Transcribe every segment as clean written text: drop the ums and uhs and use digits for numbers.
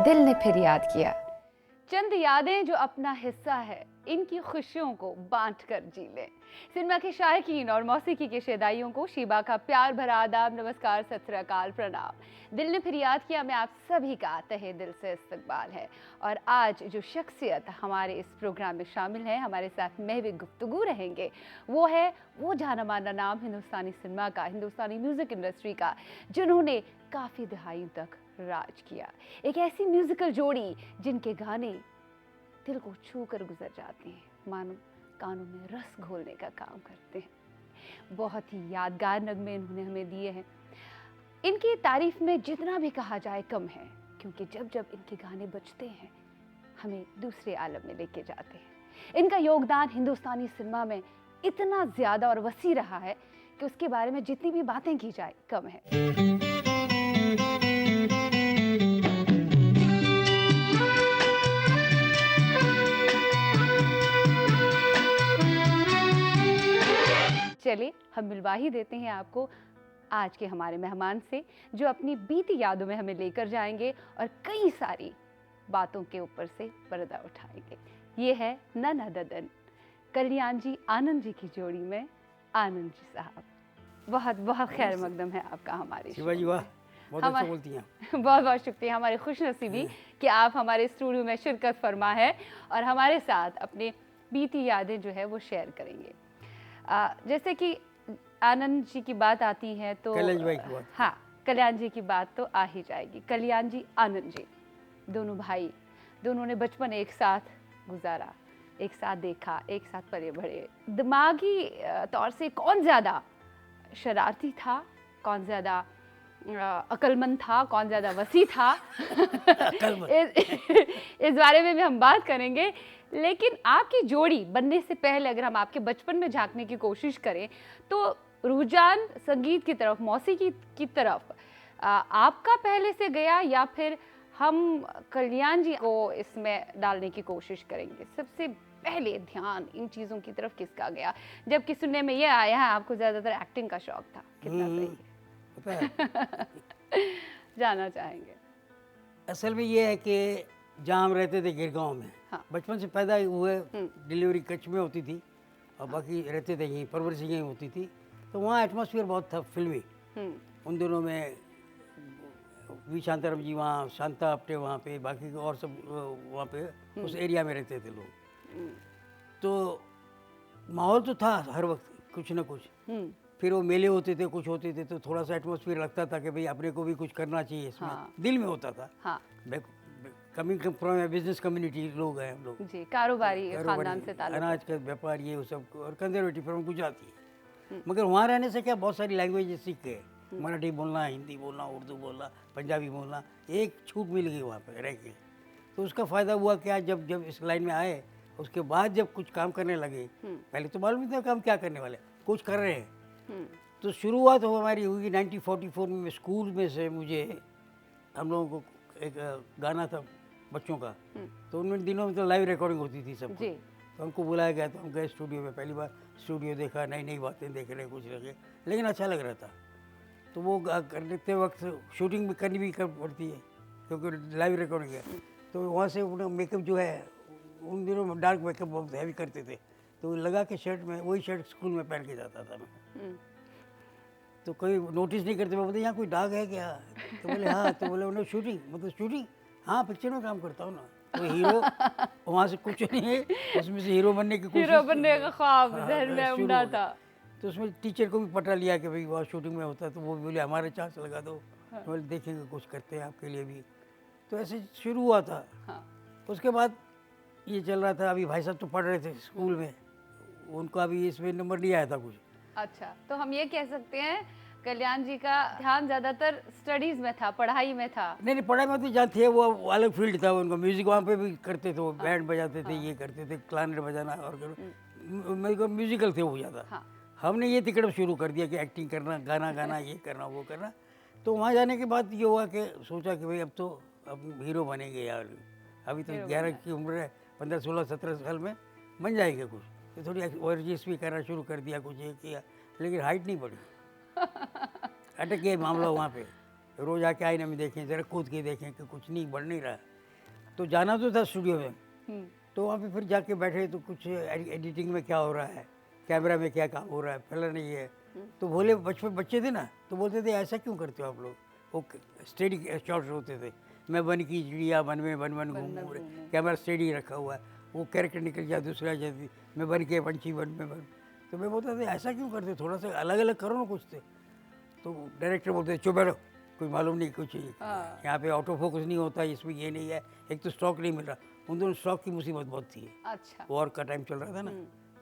दिल ने फिर याद किया। चंद यादें जो अपना हिस्सा है, इनकी खुशियों को बांट कर जी लें। सिनेमा के शायकीन और मौसीकी के शेदाइयों को शीबा का प्यार भरा आदाब, नमस्कार, सत श्री अकाल, प्रणाम। दिल ने फिर याद किया में आप सभी का तहे दिल से इस्तकबाल है। और आज जो शख्सियत हमारे इस प्रोग्राम में शामिल है, हमारे साथ महवी गुफ्तगू रहेंगे, वो है वो जाना माना नाम हिंदुस्तानी सिनेमा का, हिंदुस्तानी म्यूजिक इंडस्ट्री का, जिन्होंने काफ़ी दहाइयों तक राज किया। एक ऐसी म्यूजिकल जोड़ी जिनके गाने दिल को छू कर गुजर जाते हैं, मानो कानों में रस घोलने का काम करते हैं। बहुत ही यादगार नगमे इन्होंने हमें दिए हैं। इनकी तारीफ में जितना भी कहा जाए कम है, क्योंकि जब जब इनके गाने बजते हैं हमें दूसरे आलम में लेके जाते हैं। इनका योगदान हिंदुस्तानी सिनेमा में इतना ज़्यादा और वसी रहा है कि उसके बारे में जितनी भी बातें की जाए कम है। चलिए हम मिलवा ही देते हैं आपको आज के हमारे मेहमान से, जो अपनी बीती यादों में हमें लेकर जाएंगे और कई सारी बातों के ऊपर से पर्दा उठाएंगे। ये है नन्हा ददन, कल्याण जी आनंद जी की जोड़ी में आनंद जी साहब। बहुत बहुत खैर मकदम है आपका हमारे शिवा जी, वाह, बहुत अच्छा बोलती हैं। बहुत बहुत शुक्रिया, हमारी खुशनसीबी कि आप हमारे स्टूडियो में शिरकत फरमा है और हमारे साथ अपने बीती यादें जो है वो शेयर करेंगे। जैसे कि आनंद जी की बात आती है तो हाँ, कल्याण जी की बात तो आ ही जाएगी। कल्याण जी, आनंद जी, दोनों भाई, दोनों ने बचपन एक साथ गुजारा, एक साथ देखा, एक साथ पले बढ़े। दिमागी तौर से कौन ज़्यादा शरारती था, कौन ज़्यादा अक्लमंद था, कौन ज़्यादा वसी था इस बारे में भी हम बात करेंगे। लेकिन आपकी जोड़ी बनने से पहले अगर हम आपके बचपन में झांकने की कोशिश करें तो रुझान संगीत की तरफ, मौसीकी की तरफ आपका पहले से गया या फिर हम कल्याण जी को इसमें डालने की कोशिश करेंगे? सबसे पहले ध्यान इन चीज़ों की तरफ किसका गया? जबकि सुनने में यह आया है आपको ज़्यादातर एक्टिंग का शौक था, कितना सही है? जानना चाहेंगे। असल में ये है कि जहाँ हम रहते थे गिरगांव में, हाँ। बचपन से पैदा हुए, डिलीवरी कच्छ में होती थी और बाकी रहते थे यहीं, परवरिश यहीं होती थी, तो वहाँ एटमॉस्फेयर बहुत था फिल्मी। उन दिनों में वी शांताराम जी वहाँ, शांता अपटे वहाँ पे, बाकी और सब वहाँ पे उस एरिया में रहते थे लोग। तो माहौल तो था हर वक्त कुछ ना कुछ। फिर वो मेले होते थे, कुछ होते थे, तो थोड़ा सा एटमॉस्फेयर लगता था कि भाई अपने को भी कुछ करना चाहिए इसमें। हाँ। दिल में होता था। हाँ। कमिंग फ्रॉम बिजनेस कम्युनिटी लोग हैं हम लोग जी, कारोबारी खानदान से ताल्लुक, अनाज का व्यापार, ये सब, और कंजर्वेटिव फ्रॉम गुजराती है। मगर वहाँ रहने से क्या बहुत सारी लैंग्वेजेस सीख गए। मराठी बोलना, हिंदी बोलना, उर्दू बोलना, पंजाबी बोलना, एक छूट मिल गई वहाँ पे रह के। तो उसका फ़ायदा हुआ क्या, जब इस लाइन में आए, उसके बाद जब कुछ काम करने लगे, पहले तो मालूम नहीं था काम क्या करने वाले, कुछ कर रहे हैं। तो शुरुआत हमारी हुई 1944 में। स्कूल में से मुझे, हम लोगों को एक गाना था बच्चों का, तो उन दिनों में तो लाइव रिकॉर्डिंग होती थी सब, तो हमको बुलाया गया, तो हम गए स्टूडियो में। पहली बार स्टूडियो देखा, नई नई बातें देख रहे, कुछ लगे, लेकिन अच्छा लग रहा था। तो वो करते वक्त शूटिंग भी करनी भी पड़ती है क्योंकि लाइव रिकॉर्डिंग है। तो वहाँ से मेकअप जो है, उन दिनों में डार्क मेकअप बहुत हैवी करते थे, तो लगा के शर्ट में, वही शर्ट स्कूल में पहन के जाता था मैं। तो कोई नोटिस नहीं करते, मैं बोलते यहाँ कोई दाग है क्या? तो बोले हाँ। तो बोले उन्हें शूटिंग, मतलब शूटिंग, हाँ पिक्चर में काम करता हूँ ना। तो हीरो वहाँ से कुछ नहीं है, उसमें से हीरो बनने की कोशिश, हीरो बनने का ख्वाब ज़हन में उमड़ा था। तो उसमें टीचर को भी पटा लिया कि भाई वहाँ शूटिंग में होता है, तो वो बोले हमारे चांस लगा दो। बोले देखेंगे, कुछ करते हैं आपके लिए भी। तो ऐसे शुरू हुआ था। उसके बाद ये चल रहा था। अभी भाई साहब तो पढ़ रहे थे स्कूल में, उनका अभी इसमें नंबर नहीं आया था कुछ। अच्छा, तो हम ये कह सकते हैं कल्याण जी का ध्यान ज़्यादातर स्टडीज़ में था, पढ़ाई में था? नहीं, पढ़ाई में तो जहाँ थे वो अलग फील्ड था उनका। म्यूज़िक वहाँ पे भी करते थे, वो बैंड बजाते थे, ये करते थे, क्लारनेट बजाना, और मेरे को म्यूजिकल थे वो ज़्यादा। हमने ये तिकड़म शुरू कर दिया कि एक्टिंग करना, गाना गाना, ये करना, वो करना। तो वहाँ जाने के बाद ये हुआ कि सोचा कि भाई अब हीरो बनेंगे यार। अभी तो 11 की उम्र है, 15, 16, 17 साल में बन जाएंगे कुछ। तो थोड़ी वर्जिश भी करना शुरू कर दिया, कुछ ये किया, लेकिन हाइट नहीं बढ़ी। अटक गया मामला वहाँ पे। रोज़ आके आईने में देखें, ज़रा कूद के देखें कि कुछ नहीं बढ़ नहीं रहा। तो जाना तो था स्टूडियो में, हम्म, तो वहाँ पे फिर जाके बैठे तो कुछ एडिटिंग में क्या हो रहा है, कैमरा में क्या काम हो रहा है, फैला नहीं है। तो बोले बचपन बच्चे थे ना, तो बोलते थे ऐसा क्यों करते हो आप लोग, वो स्टेडी शॉट्स होते थे, मैं वन की चिड़िया वन में वन वन घूम घूम रहे, कैमरा स्टेडी रखा हुआ है, वो कैरेक्टर निकल जाए दूसरा जाती, मैं वन के पंछी वन में वन। तो मैं बोलता था ऐसा क्यों करते, थोड़ा सा अलग अलग करो ना कुछ। तो डायरेक्टर बोलते चुप बैठो, कोई मालूम नहीं कुछ, यहाँ पे ऑटो फोकस नहीं होता, इसमें ये नहीं है, एक तो स्टॉक नहीं मिल रहा। उन दोनों स्टॉक की मुसीबत बहुत थी, अच्छा, वॉर का टाइम चल रहा था ना,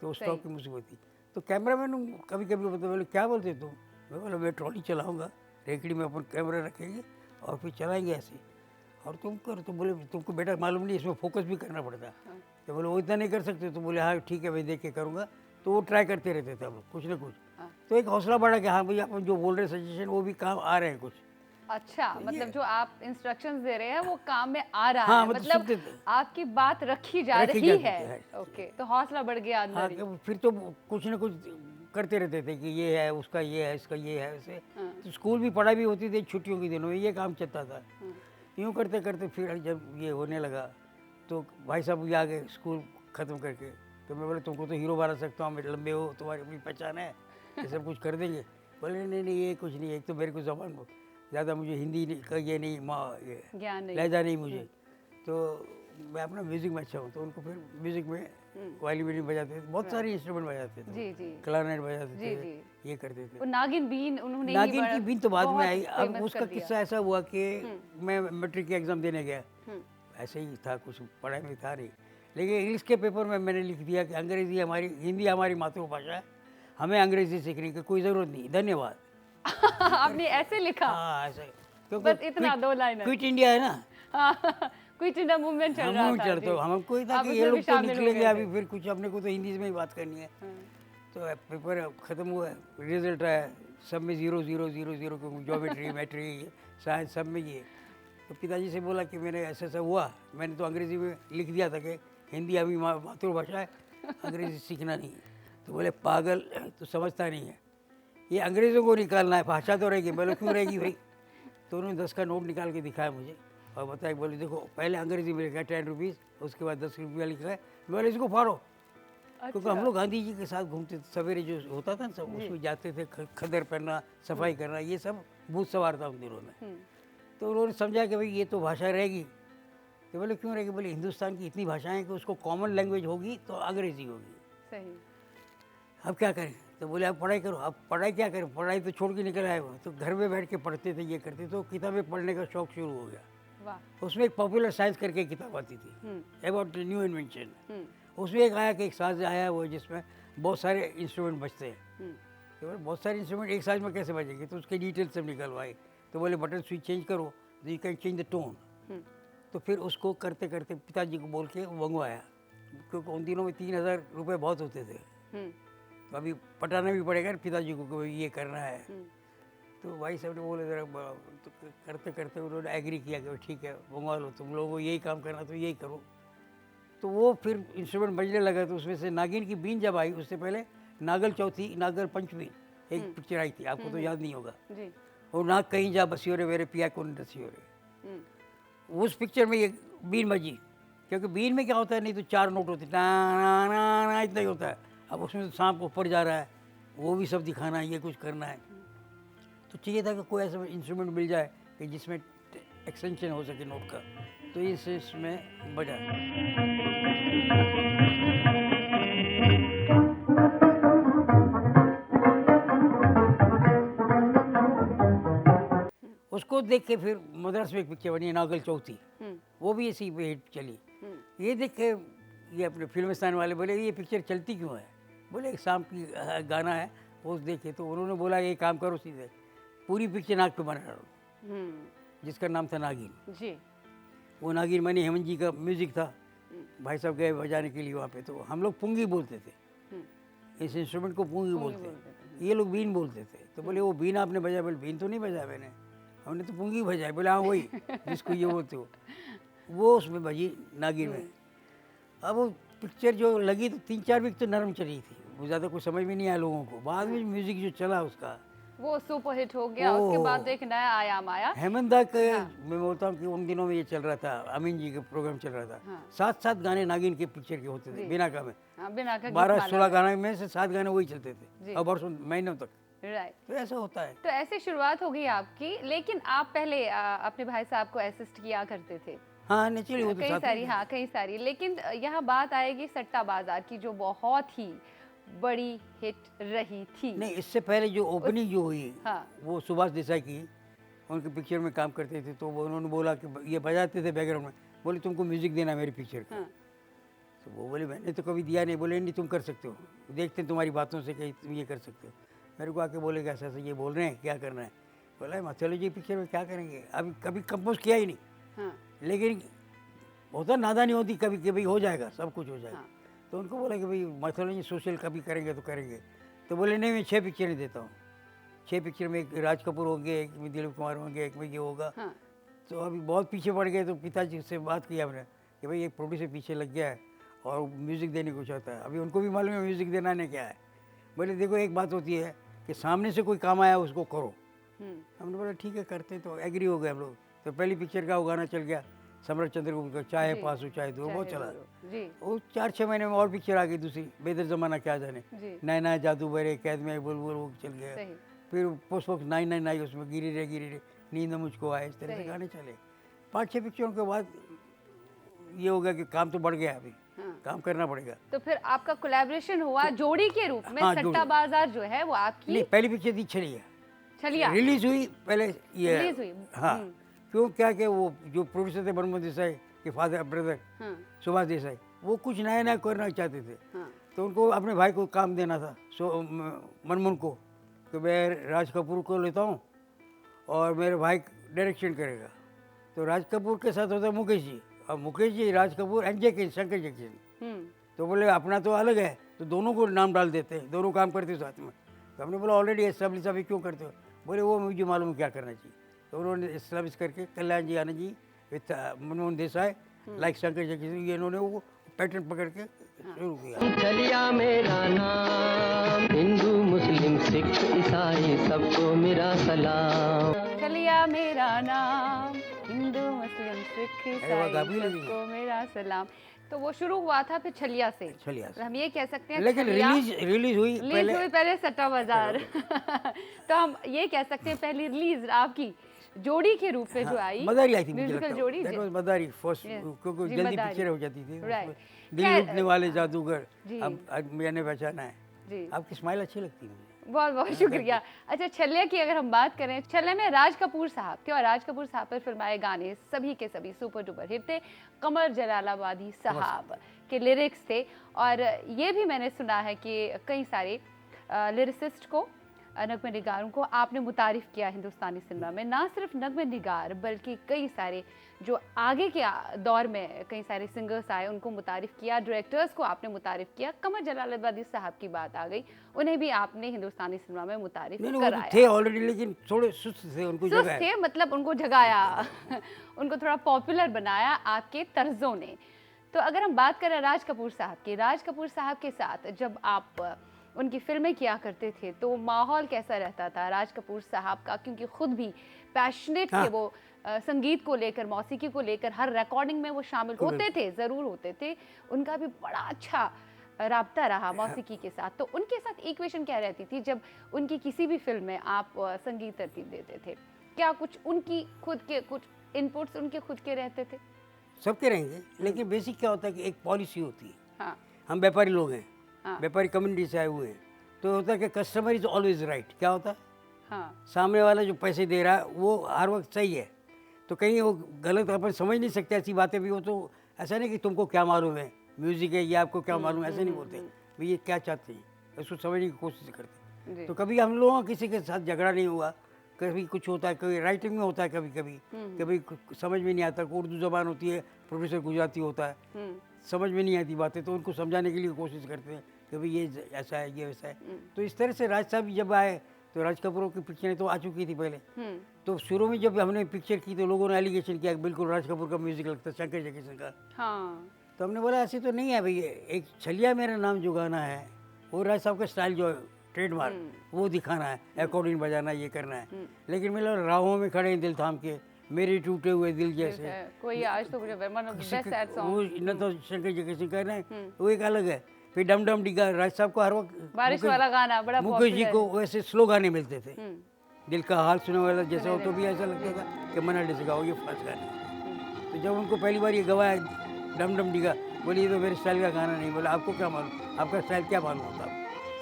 तो सही। स्टॉक की मुसीबत थी। तो कैमरामैन कभी कभी बोलते, बोले क्या बोलते तुम, मैं बोला मैं ट्रॉली चलाऊँगा, रेकड़ी में अपन कैमरा रखेंगे और फिर चलाएंगे ऐसे, और तुम करो। तो बोले तुमको बेटा मालूम नहीं, इसमें फोकस भी करना पड़ता है। तो बोले वो इतना नहीं कर सकते, तो बोले हाँ ठीक है मैं देख के करूँगा। तो वो ट्राई करते रहते थे हम लोग कुछ ना कुछ। तो एक हौसला बढ़ा कि हाँ भैया अपन जो बोल रहे सजेशन वो भी काम आ रहे हैं कुछ। अच्छा, मतलब जो आप इंस्ट्रक्शंस दे रहे हैं वो काम में आ रहा हाँ, है, मतलब मतलब सुनते थे। आपकी बात रखी जा रखी रही जाती है। है। ओके, तो हौसला बढ़ गया हाँ, अंदर ही। फिर तो कुछ ना कुछ करते रहते थे कि ये है उसका, ये है इसका, ये है ऐसे। तो स्कूल भी पढ़ाई भी होती थी छुट्टियों के दिनों में, ये काम चलता था। यूँ करते करते फिर जब ये होने लगा तो भाई साहब भी आ गए स्कूल ख़त्म करके। तो मैं बोले तुमको तो हीरो बना सकता हूँ, मेरे लंबे हो, तुम्हारी अपनी पहचान है, ये सब कुछ कर देंगे। बोले नहीं नहीं ये कुछ नहीं, एक तो मेरे को जबान ज़्यादा मुझे हिंदी का ये नहीं, ये ज्ञान नहीं। लहजा नहीं मुझे, तो मैं अपना म्यूज़िक में अच्छा हूँ। तो उनको फिर म्यूज़िक में वायलिन बजाते थे, बहुत सारे इंस्ट्रूमेंट बजाते थे, जी जी क्लारनेट बजाते जी थे, जी। ये करते थे। वो नागिन बीन उन्होंने ही नागिन बड़ा- की बीन तो बाद में बहुत आई। अब famous उसका कर दिया। किस्सा ऐसा हुआ कि मैं मैट्रिक के एग्ज़ाम देने गया, ऐसे ही था, कुछ पढ़ाई में था नहीं, लेकिन इंग्लिश के पेपर में मैंने लिख दिया कि अंग्रेज़ी हमारी, हिंदी हमारी मातृभाषा है, हमें अंग्रेज़ी सीखने की कोई ज़रूरत नहीं, धन्यवाद। आपने ऐसे लिखा? हाँ ऐसे, बस इतना, दो लाइन क्विट इंडिया है ना, क्विट इंडिया मूवमेंट चल रहा हम था। चलते जी। हमको ही था आप कि उसमें ये भी लोग तो शामिल हो निकलेंगे गए अभी, थे। फिर कुछ अपने को तो हिंदी में ही बात करनी है। तो पेपर ख़त्म हुआ, रिजल्ट आया, सब में 0 0 0 0, क्योंकि ज्योमेट्री मैट्रिक साइंस सब में ये। तो पिताजी से बोला कि मैंने ऐसा ऐसा हुआ, मैंने तो अंग्रेज़ी में लिख दिया था कि हिंदी अभी मातृभाषा है, अंग्रेज़ी सीखना नहीं है। तो बोले पागल, तो समझता नहीं है, ये अंग्रेज़ों को निकालना है, भाषा तो रहेगी। बोले क्यों रहेगी भाई। तो उन्होंने 10 का नोट निकाल के दिखाया मुझे और बताया, बोले देखो पहले अंग्रेज़ी में लिखा है 10 रुपीज़, उसके बाद 10 रुपया लिखा है। बोले इसको फाड़ो, क्योंकि हम लोग गांधी जी के साथ घूमते थे, सवेरे जो होता था ना सब उसमें जाते थे, खदर पहनना, सफाई करना, ये सब भूत सवार था उन दिनों में। तो उन्होंने समझा कि भाई ये तो भाषा रहेगी। तो बोले क्यों रहेगी, बोले हिंदुस्तान की इतनी भाषाएं कि उसको कॉमन लैंग्वेज होगी तो अंग्रेज़ी होगी। सही। अब क्या करें। तो बोले आप पढ़ाई करो। अब पढ़ाई क्या करें, पढ़ाई तो छोड़ के निकल आए हो। तो घर में बैठ के पढ़ते थे, ये करते, तो किताबें पढ़ने का शौक शुरू हो गया। वाह। उसमें एक पॉपुलर साइंस करके किताब आती थी, अबाउट न्यू इन्वेंशन। उसमें एक आया कि एक साज आया वो जिसमें बहुत सारे इंस्ट्रूमेंट बजते हैं। तो बोले बहुत सारे इंस्ट्रूमेंट एक साज में कैसे बजेंगे, तो उसके डिटेल सब निकलवाए। तो बोले बटन स्विच चेंज करो, तो you can change the tone. तो फिर उसको करते करते पिताजी को बोल के मंगवाया, क्योंकि उन दिनों में 3,000 रुपये बहुत होते थे। तो अभी पटाना भी पड़ेगा ना पिताजी को कि ये करना है। तो भाई साहब ने बोले ज़रा, तो करते करते उन्होंने एग्री किया कि ठीक है मंगवा लो, तुम लोगों को यही काम करना तो यही करो। तो वो फिर इंस्ट्रूमेंट बजने लगा। तो उसमें से नागिन की बीन जब आई, उससे पहले नागल चौथी नागल पंचमी एक पिक्चर आई थी, आपको तो याद नहीं होगा। जी। और नाग कहीं जा बसियो रे मेरे पिया कौन रसियो रे, उस पिक्चर में ये बीन बजी। क्योंकि बीन में क्या होता है, नहीं तो 4 नोट होते, ना ना ना ना इतना ही होता है। अब उसमें तो सांप ऊपर जा रहा है, वो भी सब दिखाना है, ये कुछ करना है। तो चाहिए था कि कोई ऐसा इंस्ट्रूमेंट मिल जाए कि जिसमें एक्सटेंशन हो सके नोट का। तो इसमें बजा। उसको देख के फिर मद्रास में एक पिक्चर बनी नागल चौथी, वो भी इसी पे हिट चली। ये देख के ये अपने फिल्मिस्तान वाले बोले ये पिक्चर चलती क्यों है। बोले एक शाम की गाना है, वो देखे। तो उन्होंने बोला ये काम करो, सीधे पूरी पिक्चर नाग पे बना डालो, जिसका नाम था नागिन। जी। वो नागिन मनी हेमंत जी का म्यूज़िक था। भाई साहब गए बजाने के लिए वहाँ पे, तो हम लोग पुंगी बोलते थे, इस इंस्ट्रूमेंट को पुंगी बोलते हैं। ये लोग बीन बोलते थे। तो बोले वो बीन आपने बजाया। बोले बीन तो नहीं बजाया मैंने, हमने तो पुंगी बजाई। बोले हाँ वही जिसको ये बोलते हो, वो उसमें बजी नागिन में। अब वो पिक्चर जो लगी तो 3-4 वीक तो नरम चली थी, वो ज़्यादा कुछ समझ में नहीं आया लोगों को। बाद में म्यूज़िक जो चला उसका, वो सुपरहिट हो गया, उसके बाद तो एक नया आयाम आया। हेमंत दा के मैं बोलता हूँ कि उन दिनों में ये चल रहा था, अमीन जी के प्रोग्राम चल रहा था। हाँ। 7-7 गाने नागिन के पिक्चर के होते थे बिना का में। हाँ, बिना का 12-16 गाने में से 7 गाने वही चलते जी। थे और बरसों महीनों तक। राइट। तो ऐसा होता है। तो ऐसे शुरुआत हो गई आपकी, लेकिन आप पहले अपने भाई साहब को असिस्ट किया करते थे। हाँ, नेचुरली वो तो कई साथ सारी, में। हाँ कई सारी, लेकिन यहाँ बात आएगी सट्टा बाजार की, जो बहुत ही बड़ी हिट रही थी। नहीं, इससे पहले जो ओपनिंग जो हुई हाँ। वो सुभाष देसाई की, उनके पिक्चर में काम करते थे, तो वो उन्होंने बोला कि ये बजाते थे बैकग्राउंड में, बोले तुमको म्यूजिक देना है मेरी पिक्चर का। हाँ। तो वो बोले मैंने तो कभी दिया नहीं। बोले नहीं, तुम कर सकते हो, देखते हैं तुम्हारी बातों से कि तुम ये कर सकते हो। मेरे को आके बोले कि ऐसा ऐसा ये बोल रहे हैं, क्या करना है। बोला मैथोलॉजी पिक्चर में क्या करेंगे, अभी कभी कंपोज किया ही नहीं। हाँ। लेकिन होता नादानी होती, कभी कभी हो जाएगा, सब कुछ हो जाएगा। हाँ। तो उनको बोला कि भाई मैथोलॉजी सोशल कभी करेंगे तो करेंगे। तो बोले नहीं, मैं 6 पिक्चरें देता हूँ। 6 पिक्चर में एक राज कपूर होंगे, एक में दिलीप कुमार होंगे, एक में ये होगा। हाँ। तो अभी बहुत पीछे पड़ गए, तो पिताजी से बात की हमने कि भाई एक प्रोड्यूसर पीछे लग गया है और म्यूज़िक देने को चाहता है। अभी उनको भी मालूम है म्यूज़िक देना ने क्या है। बोले देखो एक बात होती है कि सामने से कोई काम आया उसको करो। हमने बोला ठीक है करते हैं, तो एग्री हो गए हम लोग। तो पहली पिक्चर का वो गाना चल गया सम्राट चंद्रगुप्त का, चाहे पास हो चाहे दूर, बहुत चला। जी। वो 4-6 महीने में और पिक्चर आ गई दूसरी, बेदर जमाना क्या जाने, जी। नैना जादू भरे, कैद में बुलबुल, वो चल गया। सही। फिर पोस्ट बॉक्स 999 आई, उसमें गिरी रे नींद मुझको आए, इस तरह से गाने चले। 5-6 पिक्चरों के बाद ये हो गया कि काम तो बढ़ गया, अभी काम करना पड़ेगा। तो फिर आपका कोलैबोरेशन हुआ जोड़ी के रूप में। हाँ, सट्टा बाजार जो है वो आपकी नहीं, पहली पिक्चर थी छलिया, छलिया रिलीज हुई पहले ये। रिलीज हुई। हाँ, क्यों क्या कि वो जो प्रोड्यूसर थे मनमोहन देसाई के फादर ब्रदर हाँ। सुभाष देसाई, वो कुछ नया नया करना चाहते थे। हाँ। तो उनको अपने भाई को काम देना था, मनमोहन को, कि मैं राज कपूर को लेता हूँ और मेरे भाई डायरेक्शन करेगा। तो राज कपूर के साथ होता मुकेश जी, और मुकेश जी, राज कपूर एंड जैकिन, शंकर जैकिन। तो बोले अपना तो अलग है, तो दोनों को नाम डाल देते हैं, दोनों काम करते हो साथ में। तो हमने बोला ऑलरेडी एस्टेब्लिश, अभी क्यों करते हो। बोले वो मुझे मालूम है क्या करना चाहिए। तो उन्होंने एस्टेब्लिश करके कल्याण जी आनंद जी विथ मनमोहन देसाई लाइक शंकर जैकिन, ये इन्होंने वो पैटर्न पकड़ के शुरू किया। चलिया मेरा नाम, हिंदू मुस्लिम सिख ईसाई सबको मेरा सलाम। चलिया मेरा नाम, हिंदू मुस्लिम सिख ईसाई गाबी लगी। सबको मेरा सलाम। तो वो शुरू हुआ था फिर छलिया से। छलिया से। हम ये कह सकते हैं लेकिन रिलीज हुई पहले सट्टा बाजार। तो हम ये कह सकते हैं पहली रिलीज आपकी जोड़ी के रूप में जो आई, मदारी आई थी, म्यूजिकल जोड़ी। That was Madari first, Yes. क्योंकि जी, जल्दी मदारी। पिक्चर हो जाती थी। Right. उसमें दिल लुटने वाले जादूगर, जी। अब आज मैंने पहचाना है। जी। आपकी स्माइल अच्छी लगती है मुझे। बहुत बहुत शुक्रिया। अच्छा, छलिया की अगर हम बात करें, छलिया में राज कपूर साहब थे और राज कपूर साहब पर फिल्माए गाने सभी के सभी सुपर डुपर हिट थे। कमर जलालाबादी साहब के लिरिक्स थे, और ये भी मैंने सुना है कि कई सारे लिरिसिस्ट को, नगमे निगारों को आपने मुतारिफ़ किया हिंदुस्तानी सिनेमा में। ना सिर्फ नगमे निगार बल्कि कई सारे जो आगे के दौर में कई सारे सिंगर्स आए उनको मुतारिफ़ किया, डायरेक्टर्स को आपने मुतारिफ़ किया। कमर जलालाबादी साहब की बात आ गई, उन्हें भी आपने हिंदुस्तानी सिनेमा में मुतारिफ़ नहीं, वो तो कराया। थे ऑलरेडी, लेकिन थोड़े सुस्त थे, उनको सुस्त जगह थे, मतलब उनको जगाया। उनको थोड़ा पॉपुलर बनाया आपके तर्जों ने। तो अगर हम बात करें राज कपूर साहब की, राज कपूर साहब के साथ जब आप उनकी फिल्में किया करते थे तो माहौल कैसा रहता था राज कपूर साहब का, क्योंकि खुद भी पैशनेट थे वो संगीत को लेकर, मौसीकी को लेकर, हर रिकॉर्डिंग में वो शामिल होते थे, ज़रूर होते थे। उनका भी बड़ा अच्छा राब्ता रहा मौसीकी के साथ। तो उनके साथ इक्वेशन क्या रहती थी जब उनकी किसी भी फिल्म में आप संगीत तरतीब देते थे? क्या कुछ उनकी खुद के कुछ इनपुट्स उनके खुद के रहते थे? सबके रहेंगे, लेकिन बेसिक क्या होता है कि एक पॉलिसी होती है। हाँ। हम व्यापारी लोग हैं, हाँ। व्यापारी कम्युनिटी से आए हुए हैं, तो होता है कि कस्टमर इज ऑलवेज राइट। क्या होता है, हाँ। सामने वाला जो पैसे दे रहा है वो हर वक्त सही है, तो कहीं वो गलत अपन समझ नहीं सकते। ऐसी बातें भी हो, तो ऐसा नहीं कि तुमको क्या मालूम है म्यूजिक है, ये आपको क्या मालूम है, ऐसे नहीं बोलते भाई ये क्या चाहते हैं, इसको समझने की कोशिश करते। तो कभी हम लोगों का किसी के साथ झगड़ा नहीं हुआ, कभी कुछ होता है, कभी राइटिंग में होता है, कभी कभी कभी समझ में नहीं आता। उर्दू ज़बान होती है, प्रोफेसर गुजराती होता है, समझ में नहीं आती बातें, तो उनको समझाने के लिए कोशिश करते हैं कि भाई ये ऐसा है, ये वैसा है। तो इस तरह से राज साहब जब आए तो राज कपूरों की पिक्चरें तो आ चुकी थी पहले। तो शुरू में जब हमने पिक्चर की तो लोगों ने एलिगेशन किया कि बिल्कुल राज कपूर का म्यूजिक लगता है, शंकर जयकिशन का। हाँ। तो हमने बोला ऐसे तो नहीं है भाई, एक छलिया मेरा नाम जो गाना है वो राज साहब का स्टाइल जो ट्रेडमार्क वो दिखाना है, अकॉर्डिंग बजाना, ये करना है। लेकिन मतलब राहों में खड़े हैं दिल थाम के, मेरे टूटे हुए दिल जैसे, कोई आज तो मुझे one of the best sad वो सॉन्ग। न तो शंकर जगत कह रहे हैं, वो एक अलग है। फिर डम डम डिगा राज साहब को हर वक्त बारिश वाला गाना बड़ा मुकेश जी पॉपुलर को वैसे स्लो गाने मिलते थे, दिल का हाल सुनने वाला जैसा हो, तो भी ऐसा लगता था कि मना डिस गाओ, ये फास्ट गाने। तो जब उनको पहली बार ये गवाया डम डम डिगा, बोले ये तो मेरे स्टाइल का गाना नहीं। बोला आपको क्या मालूम, आपका स्टाइल क्या मालूम होता,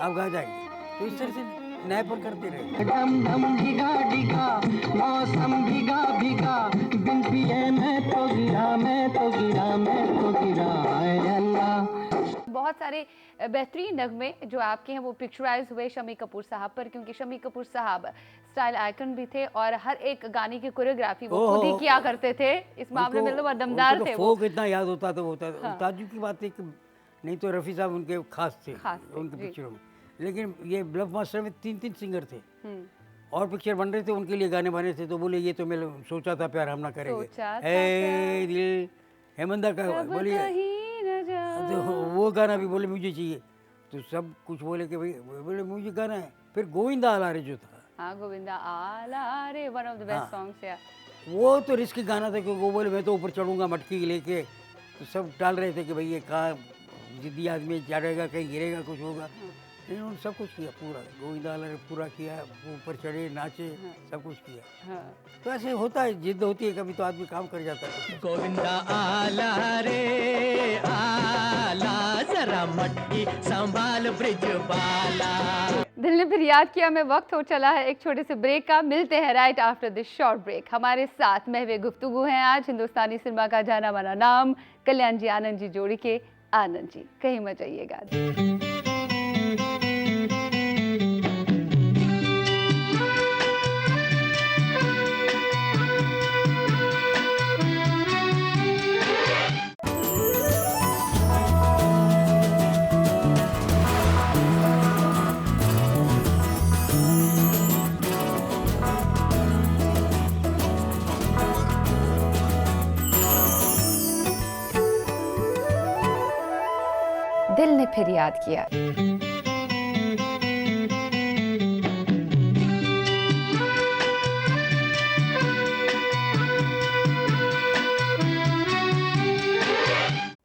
आप गा जाएंगे। तो इस तरह से नए पर करते रहे। डम डम डिगा डिगा मौसम भीगा भीगा, बिन पिए मैं तो गिरा, मैं तो गिरा, मैं तो गिरा, हाय अल्लाह। बहुत सारे बेहतरीन नगमे जो आपके हैं वो पिक्चराइज हुए शम्मी कपूर साहब पर, क्योंकि शम्मी कपूर साहब स्टाइल आइकन भी थे और हर एक गाने की कोरियोग्राफी वो खुद ही किया करते थे। इस मामले में तो वो दमदार थे। वो फोक इतना याद होता तो होता ताजू की बात है कि नहीं तो रफ़ी साहब उनके खास थे उनकी पिक्चरों में। लेकिन ये ब्लफ मास्टर में 3-3 सिंगर थे और पिक्चर बन रहे थे, उनके लिए गाने बने थे। तो बोले ये तो मैं सोचा था प्यार हम ना करेंगे, ए दिल हेमंदा का बोलिए, तो वो गाना भी बोले मुझे चाहिए। तो सब कुछ बोले कि भाई, बोले मुझे गाना है। फिर गोविंदा आलारे जो था, हाँ गोविंदा आलारे, one of the best songs है। वो तो रिस्की गाना था, क्योंकि वो बोले मैं तो ऊपर चढ़ूंगा मटकी लेके। तो सब टाल रहे थे कि भाई ये कहाँ जिद्दी आदमी चढ़ेगा, कहीं गिरेगा, कुछ होगा। लेकिन उन्होंने सब कुछ किया, पूरा गोविंदा आलारे पूरा किया, ऊपर चढ़े, नाचे, सब कुछ किया। तो ऐसे होता है, जिद होती है कभी तो आदमी काम कर जाता है। गोविंदा आला रे आला, जरा मटकी संभाल ब्रिज बाला। दिल ने फिर याद किया में वक्त हो चला है एक छोटे से ब्रेक का। मिलते हैं right after this short break. हमारे साथ महवे गुफ्तगू हैं आज हिंदुस्तानी सिनेमा का जाना माना नाम कल्याण जी आनंद जी जोड़ी के आनंद जी। कहीं मत जाइएगा। दिल ने फिर याद किया।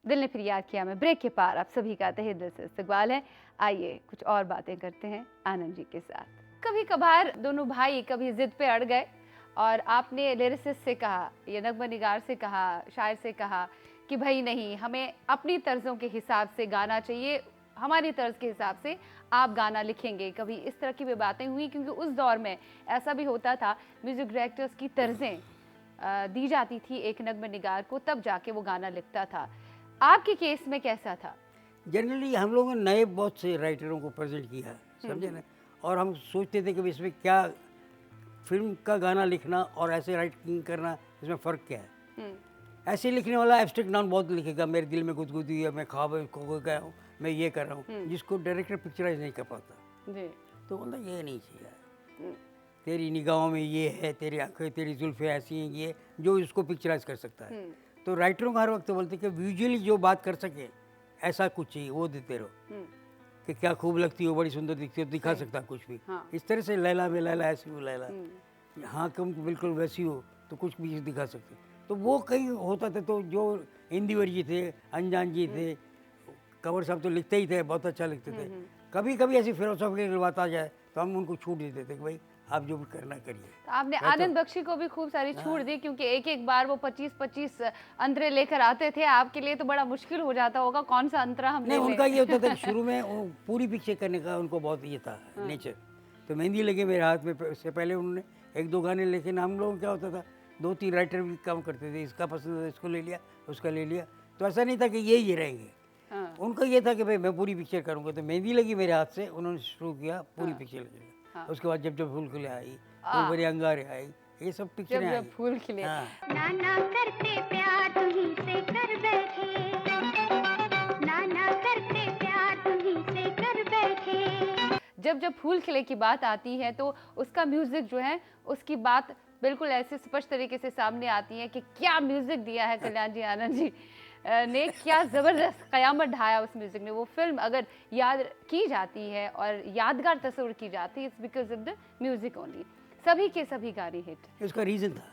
दिल ने फिर याद किया में ब्रेक के पार आप सभी का तहे दिल से इस्तकबाल है। आइए कुछ और बातें करते हैं आनंद जी के साथ। कभी कभार दोनों भाई कभी जिद पे अड़ गए और आपने लिरिसिस्ट से कहा या नगमा निगार से कहा, शायर से कहा कि भाई नहीं, हमें अपनी तर्जों के हिसाब से गाना चाहिए, हमारी तर्ज के हिसाब से आप गाना लिखेंगे। कभी इस तरह की भी बातें हुई? क्योंकि उस दौर में ऐसा भी होता था, म्यूजिक डायरेक्टर्स की तर्जें दी जाती थी एक नगमा निगार को, तब जाके वो गाना लिखता था। आपके केस में कैसा था? जनरली हम लोगों ने नए बहुत से राइटरों को प्रेजेंट किया, समझे ना। और हम सोचते थे कि इसमें क्या फिल्म का गाना लिखना और ऐसे राइटिंग करना, इसमें फ़र्क क्या है। ऐसे लिखने वाला एब्स्ट्रैक्ट नाउन बहुत लिखेगा, मेरे दिल में गुदगुदी है, मैं ख्वाब खो गया हूँ, मैं ये कर रहा हूँ, जिसको डायरेक्टर पिक्चराइज नहीं कर पाता जी। तो बोलता ये नहीं चाहिए, तेरी निगाहों में ये है, तेरी आंखें, तेरी जुल्फें ऐसी हैं, ये जो इसको पिक्चराइज कर सकता है। तो राइटरों का हर वक्त बोलते कि विजुअली जो बात कर सके ऐसा कुछ चाहिए, वो देते रहो। कि क्या खूब लगती हो, बड़ी सुंदर दिखती हो, दिखा सकता कुछ भी। इस तरह से लैला में लैला, ऐसी हो लैला, हाँ तुम बिल्कुल वैसी हो, तो कुछ भी दिखा सकते। तो वो कहीं होता था। तो जो इंदिवर जी थे, अनजान जी थे, कंवर साहब तो लिखते ही थे, बहुत अच्छा लिखते थे। कभी कभी ऐसी फिलोसॉफिकल बात आ जाए तो हम उनको छूट देते थे कि भाई आप जो भी करना करिए। तो आपने आनंद बख्शी को भी खूब सारी छूट दी, क्योंकि एक एक बार वो 25-25 अंतरे लेकर आते थे। आपके लिए तो बड़ा मुश्किल हो जाता होगा, कौन सा अंतरा हम ले नहीं, लें? उनका ये होता था कि शुरू में वो पूरी पिक्चर करने का उनको बहुत ये था नेचर। तो मेहंदी लगे मेरे हाथ में, उससे पहले उन्होंने 1-2 गाने, लेकिन हम लोग क्या होता था 2-3 राइटर भी काम करते थे, इसका पसंद है इसको ले लिया, उसका ले लिया। तो ऐसा नहीं था कि ये रहेंगे। उनका ये था कि भाई मैं पूरी पिक्चर करूँगा। तो मेहंदी लगी मेरे हाथ से, उन्होंने शुरू किया पूरी पिक्चर लगेगा। उसके बाद जब जब फूल खिले आई, तो बड़े अंगारे आई, ये सब पिक्चरें आई। जब फूल खिले, नाना करते प्यार तुम्हीं से कर बैठे, नाना करते प्यार तुम्हीं से कर बैठे। जब फूल खिले की बात आती है तो उसका म्यूजिक जो है, उसकी बात बिल्कुल ऐसे स्पष्ट तरीके से सामने आती है कि क्या म्यूजिक दिया है कल्याण जी, आनंद जी। ने क्या ज़बरदस्त क़यामत ढाया उस म्यूज़िक ने। वो फिल्म अगर याद की जाती है और यादगार तस्वुर की जाती है, it's because of the music only. सभी के सभी गाने हिट। इसका रीज़न था,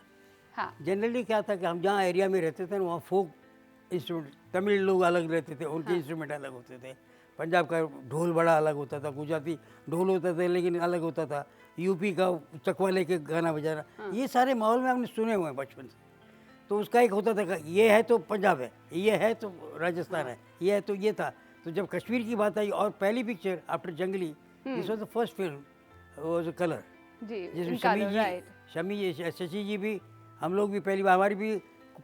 हाँ जनरली क्या था कि हम जहाँ एरिया में रहते थे ना, वहाँ फोक इंस्ट्रूमेंट, तमिल लोग अलग रहते थे, उनके इंस्ट्रूमेंट अलग होते थे। पंजाब का ढोल बड़ा अलग होता था, गुजराती ढोल होता था लेकिन अलग होता था, यूपी का चकवा लेके गाना बजाना, ये सारे माहौल में हमने सुने हुए हैं बचपन से। तो उसका एक होता था कि ये है तो पंजाब है, ये है तो राजस्थान है, ये है तो ये था। तो जब कश्मीर की बात आई और पहली picture after Junglee, this was the first film was colour, जी, जिसमें इनका शमी जी, राइट। शशि जी भी, हम लोग भी पहली बार, हमारी भी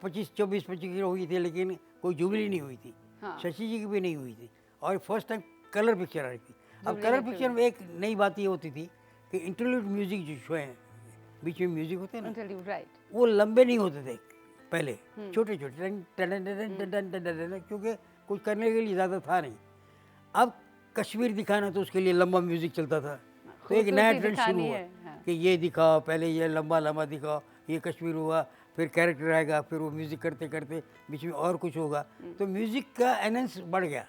25 की हुई थी लेकिन कोई जुबली नहीं हुई थी, हाँ। शशि जी की भी नहीं हुई थी, और फर्स्ट टाइम कलर पिक्चर आई थी। अब जुबली कलर नहीं पिक्चर में एक नई बात ये होती थी कि इंटरल्यूड म्यूजिक जो शो हैं, बीच में म्यूजिक होते हैं ना, इंटरव्यू राइट। वो लंबे नहीं होते थे पहले, छोटे छोटे क्योंकि कुछ करने के लिए ज़्यादा था नहीं। अब कश्मीर दिखाना तो उसके लिए लंबा म्यूजिक चलता था, तो एक नया खूबसूरती ट्रेंड शुरू दिखानी हुआ है, हाँ। कि ये दिखाओ, पहले ये लंबा लंबा दिखाओ, ये कश्मीर हुआ, फिर कैरेक्टर आएगा, फिर वो म्यूज़िक करते करते बीच में और कुछ होगा, तो म्यूज़िक का एनहेंस बढ़ गया,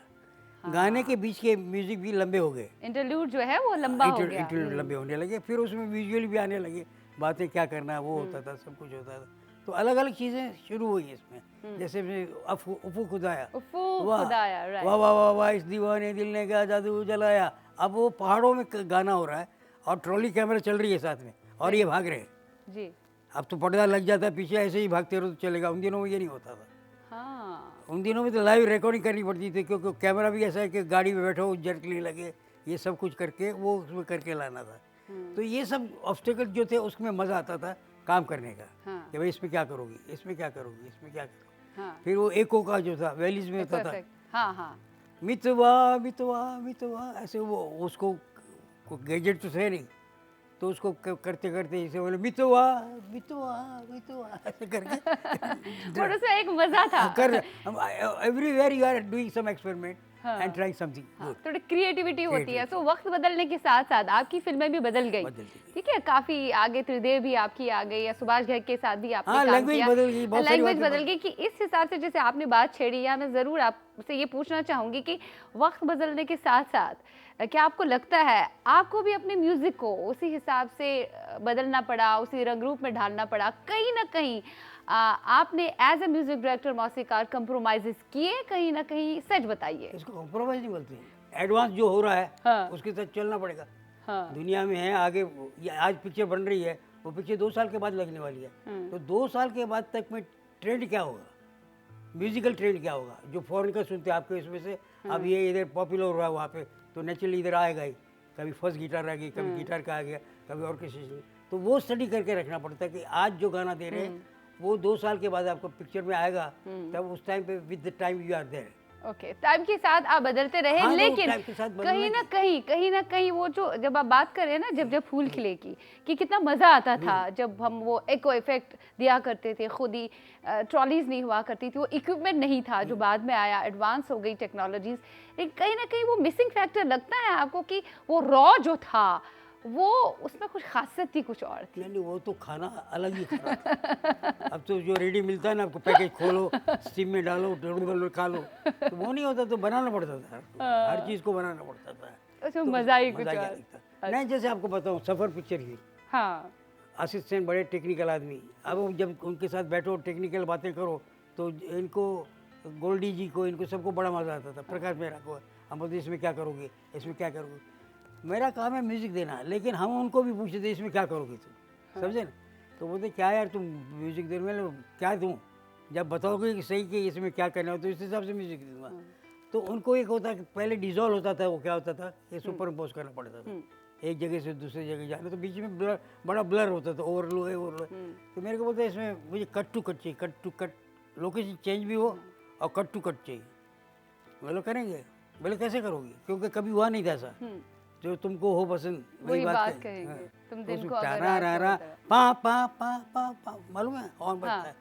गाने के बीच के म्यूज़िक भी लंबे हो गए, इंटरल्यूड जो है वो लंबा हो गया। इंटरव्यू लंबे होने लगे, फिर उसमें विजुअल भी आने लगे, बातें क्या करना है वो होता था, सब कुछ होता था। तो अलग अलग चीज़ें शुरू हुई इसमें, जैसे उफू खुदाया, उफू वाह खुदाया, राइट। वाह वाह वाह वाह, इस दीवाने दिल ने क्या जादू जलाया। अब वो पहाड़ों में गाना हो रहा है और ट्रॉली कैमरा चल रही है साथ में और ये भाग रहे हैं। जी अब तो पर्दा लग जाता है पीछे, ऐसे ही भागते रहो तो चलेगा। उन दिनों में ये नहीं होता था, हाँ उन दिनों में तो लाइव रिकॉर्डिंग करनी पड़ती थी, क्योंकि कैमरा भी ऐसा है कि गाड़ी में बैठो जर्कली लगे, ये सब कुछ करके वो उसमें करके लाना था। तो ये सब ऑब्स्टेकल जो थे उसमें मज़ा आता था काम करने का, हाँ। कि भाई इसमें क्या करोगी, इसमें क्या करोगी, इसमें क्या करोगी। हाँ फिर वो एको का जो था वैलीज में होता था, परफेक्ट। हाँ हाँ मितवा मितवा मितवा, ऐसे वो उसको गैजेट तो थे नहीं, तो उसको करते करते इसे बोले मितवा मितवा मितवा ऐसे करके और उसमें एक मजा था। कर everywhere you are doing some experiment हाँ। And trying something good. थोड़ी क्रिएटिविटी होती है। तो वक्त बदलने के साथ साथ आपकी फिल्में भी बदल गई, बदल गई। ठीक है, काफी आगे त्रिदेव भी आपकी आ गई, या सुभाष घई के साथ भी आपने हाँ, काम language किया। बदल गई, बहुत सारी लैंग्वेज बातें बदल गई कि इस हिसाब से जैसे आपने बात छेड़ी, या मैं जरूर आपसे ये पूछना चाहूंगी कि वक्त बदलने के साथ साथ क्या आपको लगता है आपको भी अपने म्यूजिक को उसी हिसाब से बदलना पड़ा, उसी रंग रूप में ढालना पड़ा? कहीं ना कहीं आपने एज ए म्यूजिक डायरेक्टर मौसीकार कंप्रोमाइजेस किए कहीं ना कहीं? सच बताइए। इसको कॉम्प्रोमाइज नहीं बोलते, एडवांस जो हो रहा है हाँ। उसके साथ चलना पड़ेगा। हाँ दुनिया में है आगे, ये आज पिक्चर बन रही है, वो पिक्चर 2 साल के बाद लगने वाली है, तो 2 साल के बाद तक में ट्रेंड क्या होगा, म्यूजिकल ट्रेंड क्या होगा, जो फॉरेन का सुनते हैं आपके इसमें से, अब ये इधर पॉपुलर हो रहा है वहाँ पे, तो नेचुरली इधर आएगा ही, कभी फर्स्ट गिटार आ गई, कभी गिटार का आ गया, कभी ऑर्केस्ट्रेशन, तो वो स्टडी करके रखना पड़ता है कि आज जो गाना दे रहे हैं वो 2 साल के बाद आपको पिक्चर में आएगा, तब उस टाइम पे with the time you are there. Okay, time के साथ आप बदलते रहे, हाँ, तो लेकिन टाइम के साथ बदलने कहीं ना कहीं वो जो जब आप बात कर रहे हैं ना, जब जब फूल खिले की, कि कितना मज़ा आता था जब हम वो एको इफेक्ट दिया करते थे, खुद ही ट्रॉलीज नहीं हुआ करती थी, वो इक्विपमेंट नहीं था जो बाद में आया, एडवांस हो गई टेक्नोलॉजीज, लेकिन कहीं ना कहीं वो मिसिंग फैक्टर लगता है आपको कि वो रॉ जो था वो उसमें कुछ खासियत थी, कुछ और थी? नहीं, वो तो खाना अलग ही खाना था। अब तो जो रेडी मिलता है ना, आपको पैकेज खोलो, स्टीम में डालो, खा लो, तो वो नहीं होता, तो बनाना पड़ता था, हर चीज़ को बनाना पड़ता था, उसमें मज़ा ही कुछ मज़ा क्या और। लगता। नहीं, जैसे आपको बताऊँ, सफ़र पिक्चर की हाँ आशीष सेन बड़े टेक्निकल आदमी, अब जब उनके साथ बैठो टेक्निकल बातें करो, तो इनको गोल्डी जी को, इनको सबको बड़ा मज़ा आता था। प्रकाश मेहरा को हम बोलते इसमें क्या करोगे, इसमें क्या करोगे, मेरा काम है म्यूज़िक देना, लेकिन हम उनको भी पूछते थे इसमें क्या करोगे तुम, समझे ना, तो बोलते क्या यार तुम म्यूज़िक देने में क्या दूँ, जब बताओगे कि सही कि इसमें क्या करना हो तो इस हिसाब से म्यूज़िक दूँगा। तो उनको एक होता कि पहले डिज़ोल्व होता था, वो क्या होता था कि सुपर इम्पोज करना पड़ता था, एक जगह से दूसरी जगह जाना, तो बीच में ब्लर, बड़ा ब्लर होता था, ओवरलो है ओवरलो। तो मेरे को बोलते इसमें मुझे कट टू कट चाहिए, cut to cut, location change भी हो और कट टू कट चाहिए। बोलो करेंगे, बोले कैसे करोगे, क्योंकि कभी हुआ नहीं था ऐसा जो तुमको हो पसंद वही बात कहें। कहेंगे। हाँ। तुम तो दिन उसमें को अगर टारा रात को रारा होता है। पा पा पा पा पा, मालूम है हॉर्न बजता है,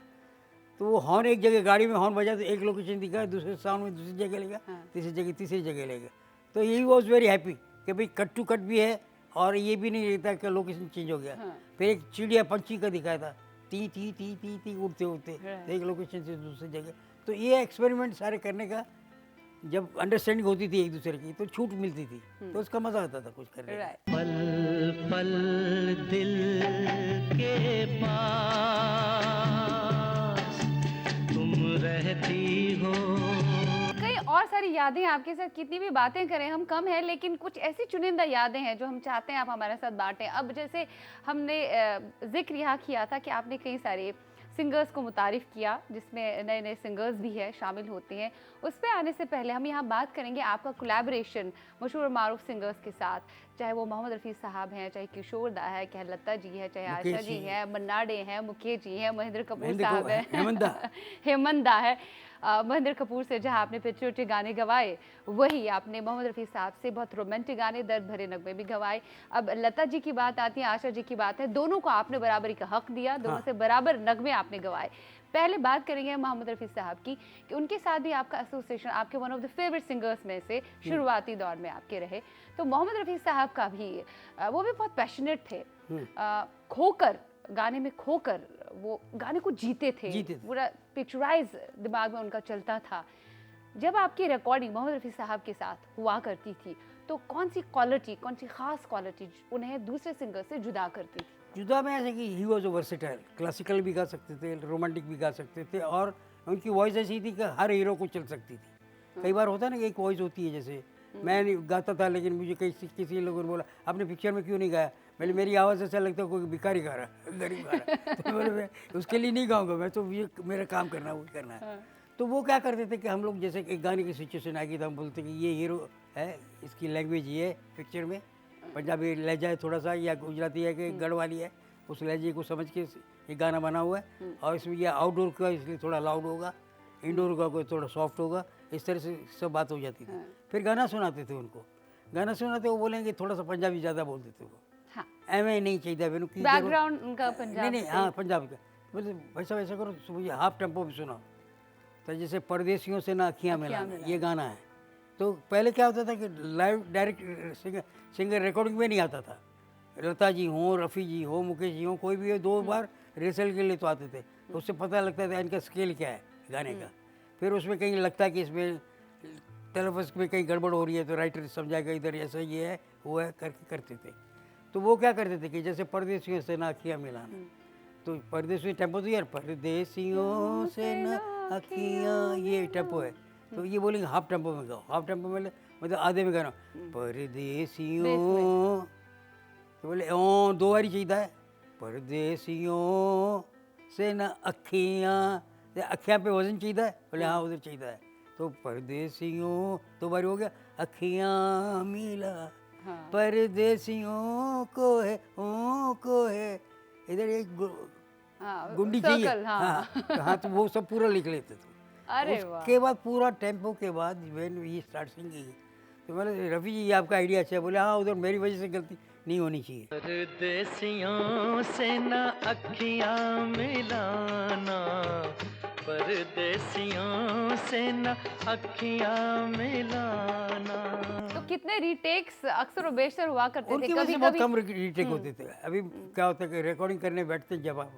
तो वो हॉर्न एक जगह गाड़ी में हॉर्न बजा तो एक लोकेशन दिखा, दूसरे साउंड में दूसरी जगह लेगा, तीसरी जगह लेगा। तो ही वॉज वेरी हैप्पी कि भाई कट टू कट भी है और ये भी नहीं रहता कि लोकेशन चेंज हो गया। फिर एक चिड़िया पंछी का दिखाया था, ती ती ती ती ती उड़ते उड़ते Right. एक लोकेशन से दूसरी जगह। तो ये एक्सपेरिमेंट सारे करने का जब अंडरस्टैंडिंग होती थी एक दूसरे की तो छूट मिलती थी, तो उसका मजा आता था कुछ करने का। राइट। पल पल दिल के पास तुम रहती हो। कई और सारी यादें आपके साथ, कितनी भी बातें करें हम कम है, लेकिन कुछ ऐसी चुनिंदा यादें हैं जो हम चाहते हैं आप हमारे साथ बांटें। अब जैसे हमने जिक्र यहाँ किया था कि आपने कई सारे सिंगर्स को मुतारिफ किया, जिसमें नए नए सिंगर्स भी हैं, शामिल होते हैं। उस पर आने से पहले हम यहाँ बात करेंगे आपका कोलैबोरेशन मशहूर और मारूफ सिंगर्स के साथ, चाहे वो मोहम्मद रफ़ी साहब हैं, चाहे किशोर दा है, चाहे लता जी है, चाहे आशा मुकेश जी जी हैं, मन्ना डे हैं, मुकेश जी हैं, महेंद्र कपूर महेंद्र साहब हैं, हेमंत दा। हेमंत दा है। महेंद्र कपूर से जहाँ आपने पिछले उच्चे गाने गवाए, वही आपने मोहम्मद रफ़ी साहब से बहुत रोमांटिक गाने, दर्द भरे नगमे भी गवाए। अब लता जी की बात आती है, आशा जी की बात है, दोनों को आपने बराबरी का हक दिया, दोनों से बराबर नगमे आपने गवाए। पहले बात करेंगे मोहम्मद रफ़ी साहब की कि उनके साथ भी आपका एसोसिएशन, आपके one of the favourite singers में से शुरुआती दौर में आपके रहे। तो मोहम्मद रफ़ी साहब का भी वो भी बहुत पैशनेट थे, खोकर गाने में खोकर वो गाने को जीते थे, पूरा पिक्चराइज दिमाग में उनका चलता था। जब आपकी रिकॉर्डिंग मोहम्मद रफ़ी साहब के साथ हुआ करती थी तो कौन सी क्वालिटी, कौन सी खास क्वालिटी उन्हें दूसरे सिंगर से जुदा करती थी? जुदा में ऐसे कि ही वॉज वर्सेटाइल, क्लासिकल भी गा सकते थे, रोमांटिक भी गा सकते थे, और उनकी वॉइस ऐसी थी कि हर हीरो को चल सकती थी। कई बार होता है ना कि एक वॉइस होती है, जैसे मैं नहीं गाता था लेकिन मुझे किसी लोगों ने बोला आपने पिक्चर में क्यों नहीं गाया, मैंने मेरी आवाज़ ऐसा लगता है कोई भिखारी गा रहा है, गरीब गा रहा है, तो बोले मैं उसके लिए नहीं गाऊंगा, मैं तो ये मेरा काम करना है, वो करना है। तो वो क्या करते थे कि हम लोग जैसे एक गाने की सिचुएशन आ गई तो हम बोलते कि ये हीरो है, इसकी लैंग्वेज ये है पिक्चर में, पंजाबी लहजा है थोड़ा सा, या गुजराती है कि गढ़वाली है, उस लहजे को समझ के ये गाना बना हुआ है, और इसमें ये आउटडोर का इसलिए थोड़ा लाउड होगा, इंडोर का कोई थोड़ा सॉफ्ट होगा, इस तरह से सब बात हो जाती थी। फिर गाना सुनाते थे उनको, गाना सुनाते वो बोलेंगे थोड़ा सा पंजाबी ज़्यादा बोल देते वो, हाँ, एवं नहीं चाहिए मैंने बैकग्राउंड उनका पंजाब नहीं, हाँ पंजाब का, बोले वैसा वैसा करो, तो मुझे हाफ टेम्पो भी सुनाओ। तो जैसे परदेसियों से ना अखियाँ मिलाना, ये गाना है। तो पहले क्या होता था कि लाइव डायरेक्ट सिंगर रिकॉर्डिंग में नहीं आता था, लता जी हों, रफ़ी जी हो, मुकेश जी हों, कोई भी हो, 2 बार रिहर्सल के लिए तो आते थे, उससे पता लगता था इनका स्केल क्या है गाने का। फिर उसमें कहीं लगता है कि इसमें तलफ़्फ़ुज़ में कहीं गड़बड़ हो रही है तो राइटर समझाएगा इधर ऐसा ये है वो है करके करते थे। तो वो क्या करते थे कि जैसे परदेसियों से ना अखियाँ मिलाना, तो परदेसियों टेम्पो तो यार परदेसियों से ना अखियाँ, ये टेम्पो है, तो ये बोलेंगे हाफ टेम्पो में गाओ, हाफ टेम्पो में मतलब आधे में गाना परदेसियों, तो बोले ओ 2 बारी चाहिए है, परदेसियों से ना अखियाँ, अखियाँ पे वजन चाहिए है, बोले हाँ उधर चाहिए है, तो परदेसियों 2 बारी हो गया, अखियाँ मिला परदेसियों को है ओ को है, इधर एक गुंडी चाहिए, हाँ, तो वो सब पूरा लिख लेते थे। अरे वाह, उसके बाद पूरा टेम्पो के बाद व्हेन वी स्टार्ट सिंगिंग, तो मैंने रफ़ी जी ये आपका आइडिया अच्छा है, बोले हाँ उधर मेरी वजह से गलती नहीं होनी चाहिए। परदेसियों से ना अखियाँ मिलाना, परदेसियों से ना अखियाँ मिलाना। तो कितने रीटेक्स अक्सर और बेशतर हुआ करते थे? उनकी वजह से बहुत कम रीटेक होते थे। अभी क्या होता है कि रिकॉर्डिंग करने बैठते जब आप,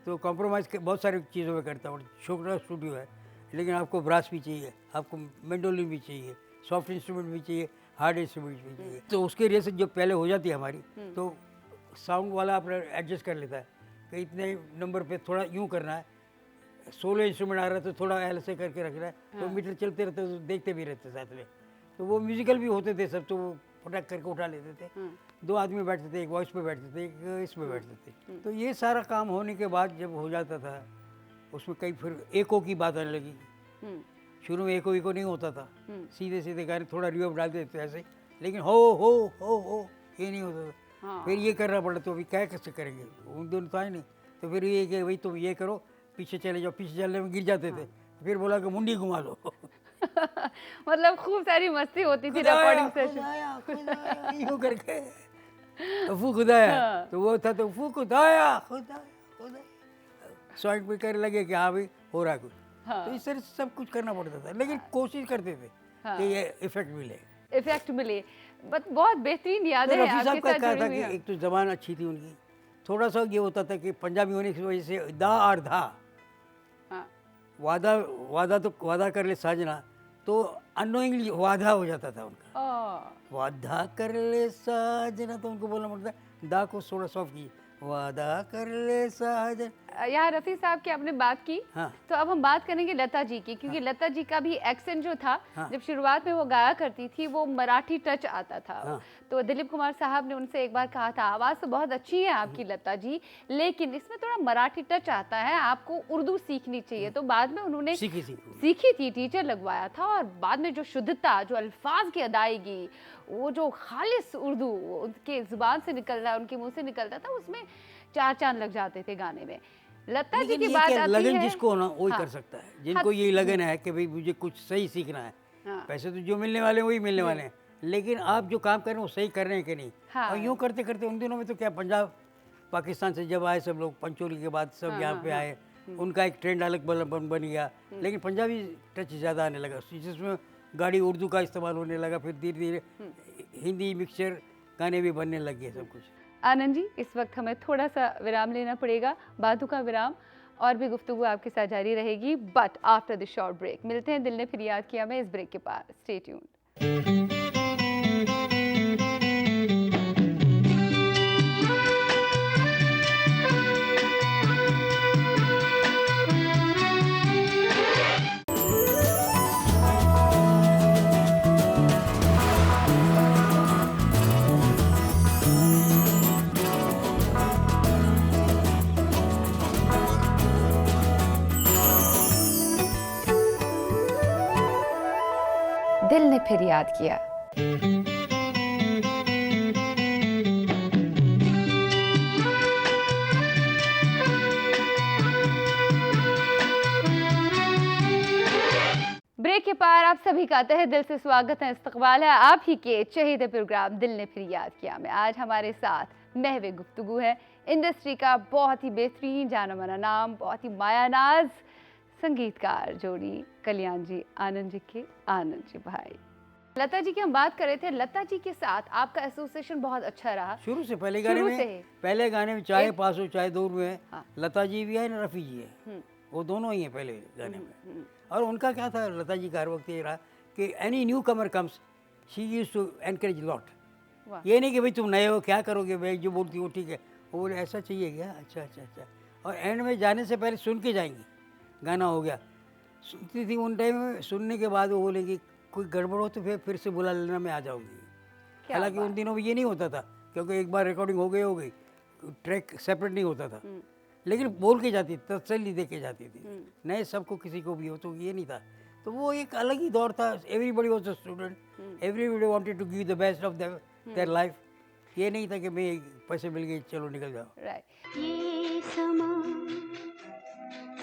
तो कॉम्प्रोमाइज़ बहुत सारी चीज़ों में करता हूँ। छोटा स्टूडियो है लेकिन आपको ब्रास भी चाहिए, आपको मैंडोलिन भी चाहिए, सॉफ्ट इंस्ट्रूमेंट भी चाहिए, हार्ड इंस्ट्रूमेंट भी चाहिए। तो उसके रिहर्सल जो पहले हो जाती है हमारी, तो साउंड वाला अपना एडजस्ट कर लेता है कि इतने नंबर पे थोड़ा यूँ करना है, सोलो इंस्ट्रूमेंट आ रहा है तो थोड़ा ऐसे करके रख रहा है, तो मीटर चलते रहते तो देखते भी रहते साथ में। तो वो म्यूजिकल भी होते थे सब, तो वो फटाक करके उठा लेते थे। 2 आदमी बैठते थे, एक वॉइस पे बैठते थे, एक इसमें बैठते थे। तो ये सारा काम होने के बाद जब हो जाता था, उसमें कई फिर एको की बात आने लगी। शुरू में एको नहीं होता था, सीधे सीधे गाने थोड़ा रिवर्ब डाल देते ऐसे, लेकिन हो ये नहीं होता था। फिर ये करना पड़ा, तो अभी क्या कैसे करेंगे, उन दोनों तो आए नहीं, तो फिर ये कि भाई तुम ये करो, पीछे चले जाओ, पीछे चलने में गिर जाते थे, फिर बोला कि मुंडी घुमा लो। मतलब खूब सारी मस्ती होती थी रिकॉर्डिंग सेशन, यूं करके फू खुदाया, तो वो था तो फू खुदाया सॉइंट पे कर लगे कि हाँ भाई हो रहा है कुछ। तो इस तरह से सब कुछ करना पड़ता था, लेकिन कोशिश करते थे कि ये इफेक्ट मिले। बट बहुत बेहतरीन यादें हैं रफ़ी साहब आपके का साथ क्या जुड़ी था हुई कि हैं। एक तो ज़बान अच्छी थी उनकी, थोड़ा सा ये होता था कि पंजाबी होने की वजह से दा और धा, हाँ वादा वादा तो वादा कर ले साजना, तो अनोइंगली वादा हो जाता था उनका, ओ, वादा कर ले साजना, तो उनको बोलना पड़ता है दा को थोड़ा सॉफ्ट की, वादा कर ले साजना। यहाँ रफ़ी साहब की आपने बात की, हाँ। तो अब हम बात करेंगे लता जी की, क्योंकि लता जी का भी एक्सेंट जो था, हाँ। जब शुरुआत में वो गाया करती थी वो मराठी टच आता था। हाँ। तो दिलीप कुमार साहब ने उनसे एक बार कहा था, आवाज़ तो बहुत अच्छी है आपकी लता जी, लेकिन इसमें थोड़ा मराठी टच आता है, आपको उर्दू सीखनी चाहिए। तो बाद में उन्होंने सीखी थी, टीचर लगवाया था, और बाद में जो शुद्धता, जो अल्फाज की अदायगी, वो जो खालिस उर्दू उनके ज़ुबान से निकलता, उनके मुंह से निकलता था, उसमें चार चांद लग जाते थे गाने में। लता जी की बात आती लगन है, जिसको हो ना वही हाँ, कर सकता है, जिनको ये लगन है कि भाई मुझे कुछ सही सीखना है। हाँ, पैसे तो जो मिलने वाले हैं वही मिलने वाले हैं, लेकिन आप जो काम कर रहे हैं वो सही कर रहे हैं कि नहीं। हाँ। और यूँ करते करते उन दिनों में तो क्या, पंजाब पाकिस्तान से जब आए सब लोग, पंचोली के बाद सब यहाँ पे आए, उनका एक ट्रेंड अलग बन गया, लेकिन पंजाबी टच ज़्यादा आने लगा, जिसमें गाड़ी उर्दू का इस्तेमाल होने लगा, फिर धीरे धीरे हिंदी मिक्सचर गाने भी बनने लग गए सब कुछ। आनंद जी, इस वक्त हमें थोड़ा सा विराम लेना पड़ेगा, बातों का विराम, और भी गुफ्तगू आपके साथ जारी रहेगी, but after the short break. मिलते हैं दिल ने फिर याद किया में इस ब्रेक के पार। Stay tuned. दिल ने फिर याद किया। ब्रेक के पार आप सभी का तहे दिल से स्वागत है, इस्तकबाल है आप ही के चहेते प्रोग्राम दिल ने फिर याद किया में। आज हमारे साथ महवे गुफ्तगू है इंडस्ट्री का बहुत ही बेहतरीन जाना माना नाम, बहुत ही मायानाज संगीतकार जोड़ी कल्याण जी आनंद जी के आनंद जी भाई। लता जी की हम बात कर रहे थे, लता जी के साथ आपका एसोसिएशन बहुत अच्छा रहा शुरू से। पहले गाने में चाहे पास हो चाहे दूर में, हाँ। लता जी भी है ना रफ़ी जी है, वो दोनों ही हैं पहले गाने में। और उनका क्या था, लता जी का हर वक्त ये रहा कि any newcomer comes she used to encourage lot. ये नहीं कि भाई तुम नए हो क्या करोगे, भाई जो बोलती हो ठीक है, वो बोले ऐसा चाहिए क्या, अच्छा अच्छा अच्छा, और एंड में जाने से पहले सुन के जाएंगी, गाना हो गया सुनती थी उन टाइम में, सुनने के बाद वो बोलेंगी कोई गड़बड़ हो तो फिर से बुला लेना, मैं आ जाऊँगी। हालांकि उन दिनों में ये नहीं होता था, क्योंकि एक बार रिकॉर्डिंग हो गई ट्रैक सेपरेट नहीं होता था, लेकिन बोल के जाती, तसल्ली दे के जाती थी। नए सबको किसी को भी हो तो ये नहीं था, तो वो एक अलग ही दौर था। Everybody was a student, everybody wanted to give the best of their life. ये नहीं था कि मैं पैसे मिल गए चलो निकल जाओ। राइट। ये समा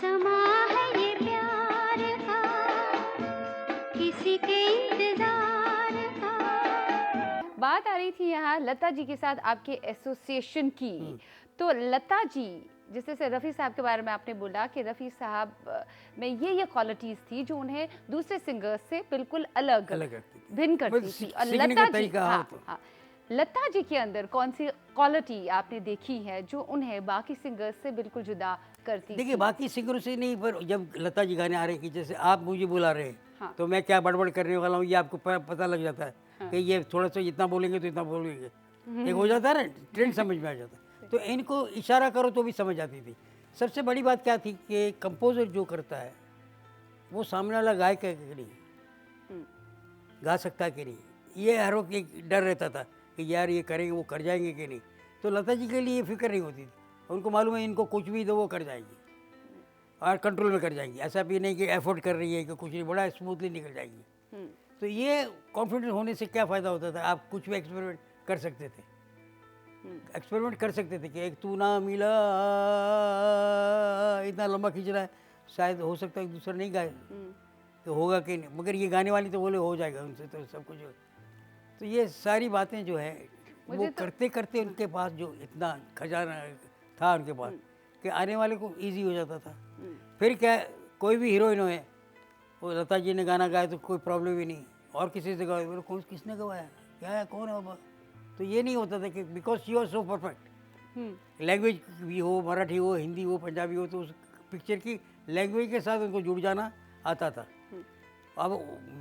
समा है ये प्यार का, किसी के इंतजार का। बात आ रही थी यहाँ लता जी के साथ आपके एसोसिएशन की, तो लता जी जैसे रफ़ी साहब के बारे में आपने बोला कि रफ़ी साहब में ये क्वालिटीज़ थी जो उन्हें दूसरे सिंगर्स से बिल्कुल अलग भिन्न करती थी। और लता जी, हाँ, लता जी के अंदर कौन सी क्वालिटी आपने देखी है जो उन्हें बाकी सिंगर्स से बिल्कुल जुदा करती? देखिए बाकी सिंगरों से नहीं, पर जब लता जी गाने आ रहे कि जैसे आप मुझे बुला रहे हैं, हाँ। तो मैं क्या बड़बड़ करने वाला हूँ ये आपको पता लग जाता है, हाँ। कि ये थोड़ा सा इतना बोलेंगे तो इतना बोलेंगे, एक हो जाता है ना, ट्रेंड समझ में आ जाता है। तो इनको इशारा करो तो भी समझ आती थी। सबसे बड़ी बात क्या थी कि कंपोजर जो करता है वो सामने वाला गायक है कि नहीं, गा सकता है कि नहीं, ये हर वक्त एक डर रहता था कि यार ये करेंगे वो कर जाएंगे कि नहीं। तो लता जी के लिए ये फिक्र नहीं होती थी, उनको मालूम है इनको कुछ भी दो वो कर जाएंगी और कंट्रोल में कर जाएंगी। ऐसा भी नहीं कि एफर्ट कर रही है कि कुछ नहीं, बड़ा स्मूथली निकल जाएगी। तो ये कॉन्फिडेंस होने से क्या फ़ायदा होता था, आप कुछ भी एक्सपेरिमेंट कर सकते थे, एक्सपेरिमेंट कर सकते थे कि एक तू ना मिला इतना लंबा खींच रहा है, शायद हो सकता है दूसरा नहीं गाए तो होगा कि नहीं, मगर ये गाने वाली तो बोले हो जाएगा उनसे तो सब कुछ। तो ये सारी बातें जो है वो करते करते उनके पास जो इतना खजाना था उनके पास कि आने वाले को इजी हो जाता था। फिर क्या, कोई भी हीरोइन है, वो लता जी ने गाना गाया तो कोई प्रॉब्लम ही नहीं, और किसी से गाया बोले कौन किसने गवाया क्या है कौन है बाबा, तो ये नहीं होता था कि because she was so perfect language भी हो, मराठी हो, हिंदी हो, पंजाबी हो, तो उस पिक्चर की लैंग्वेज के साथ उनको जुड़ जाना आता था। अब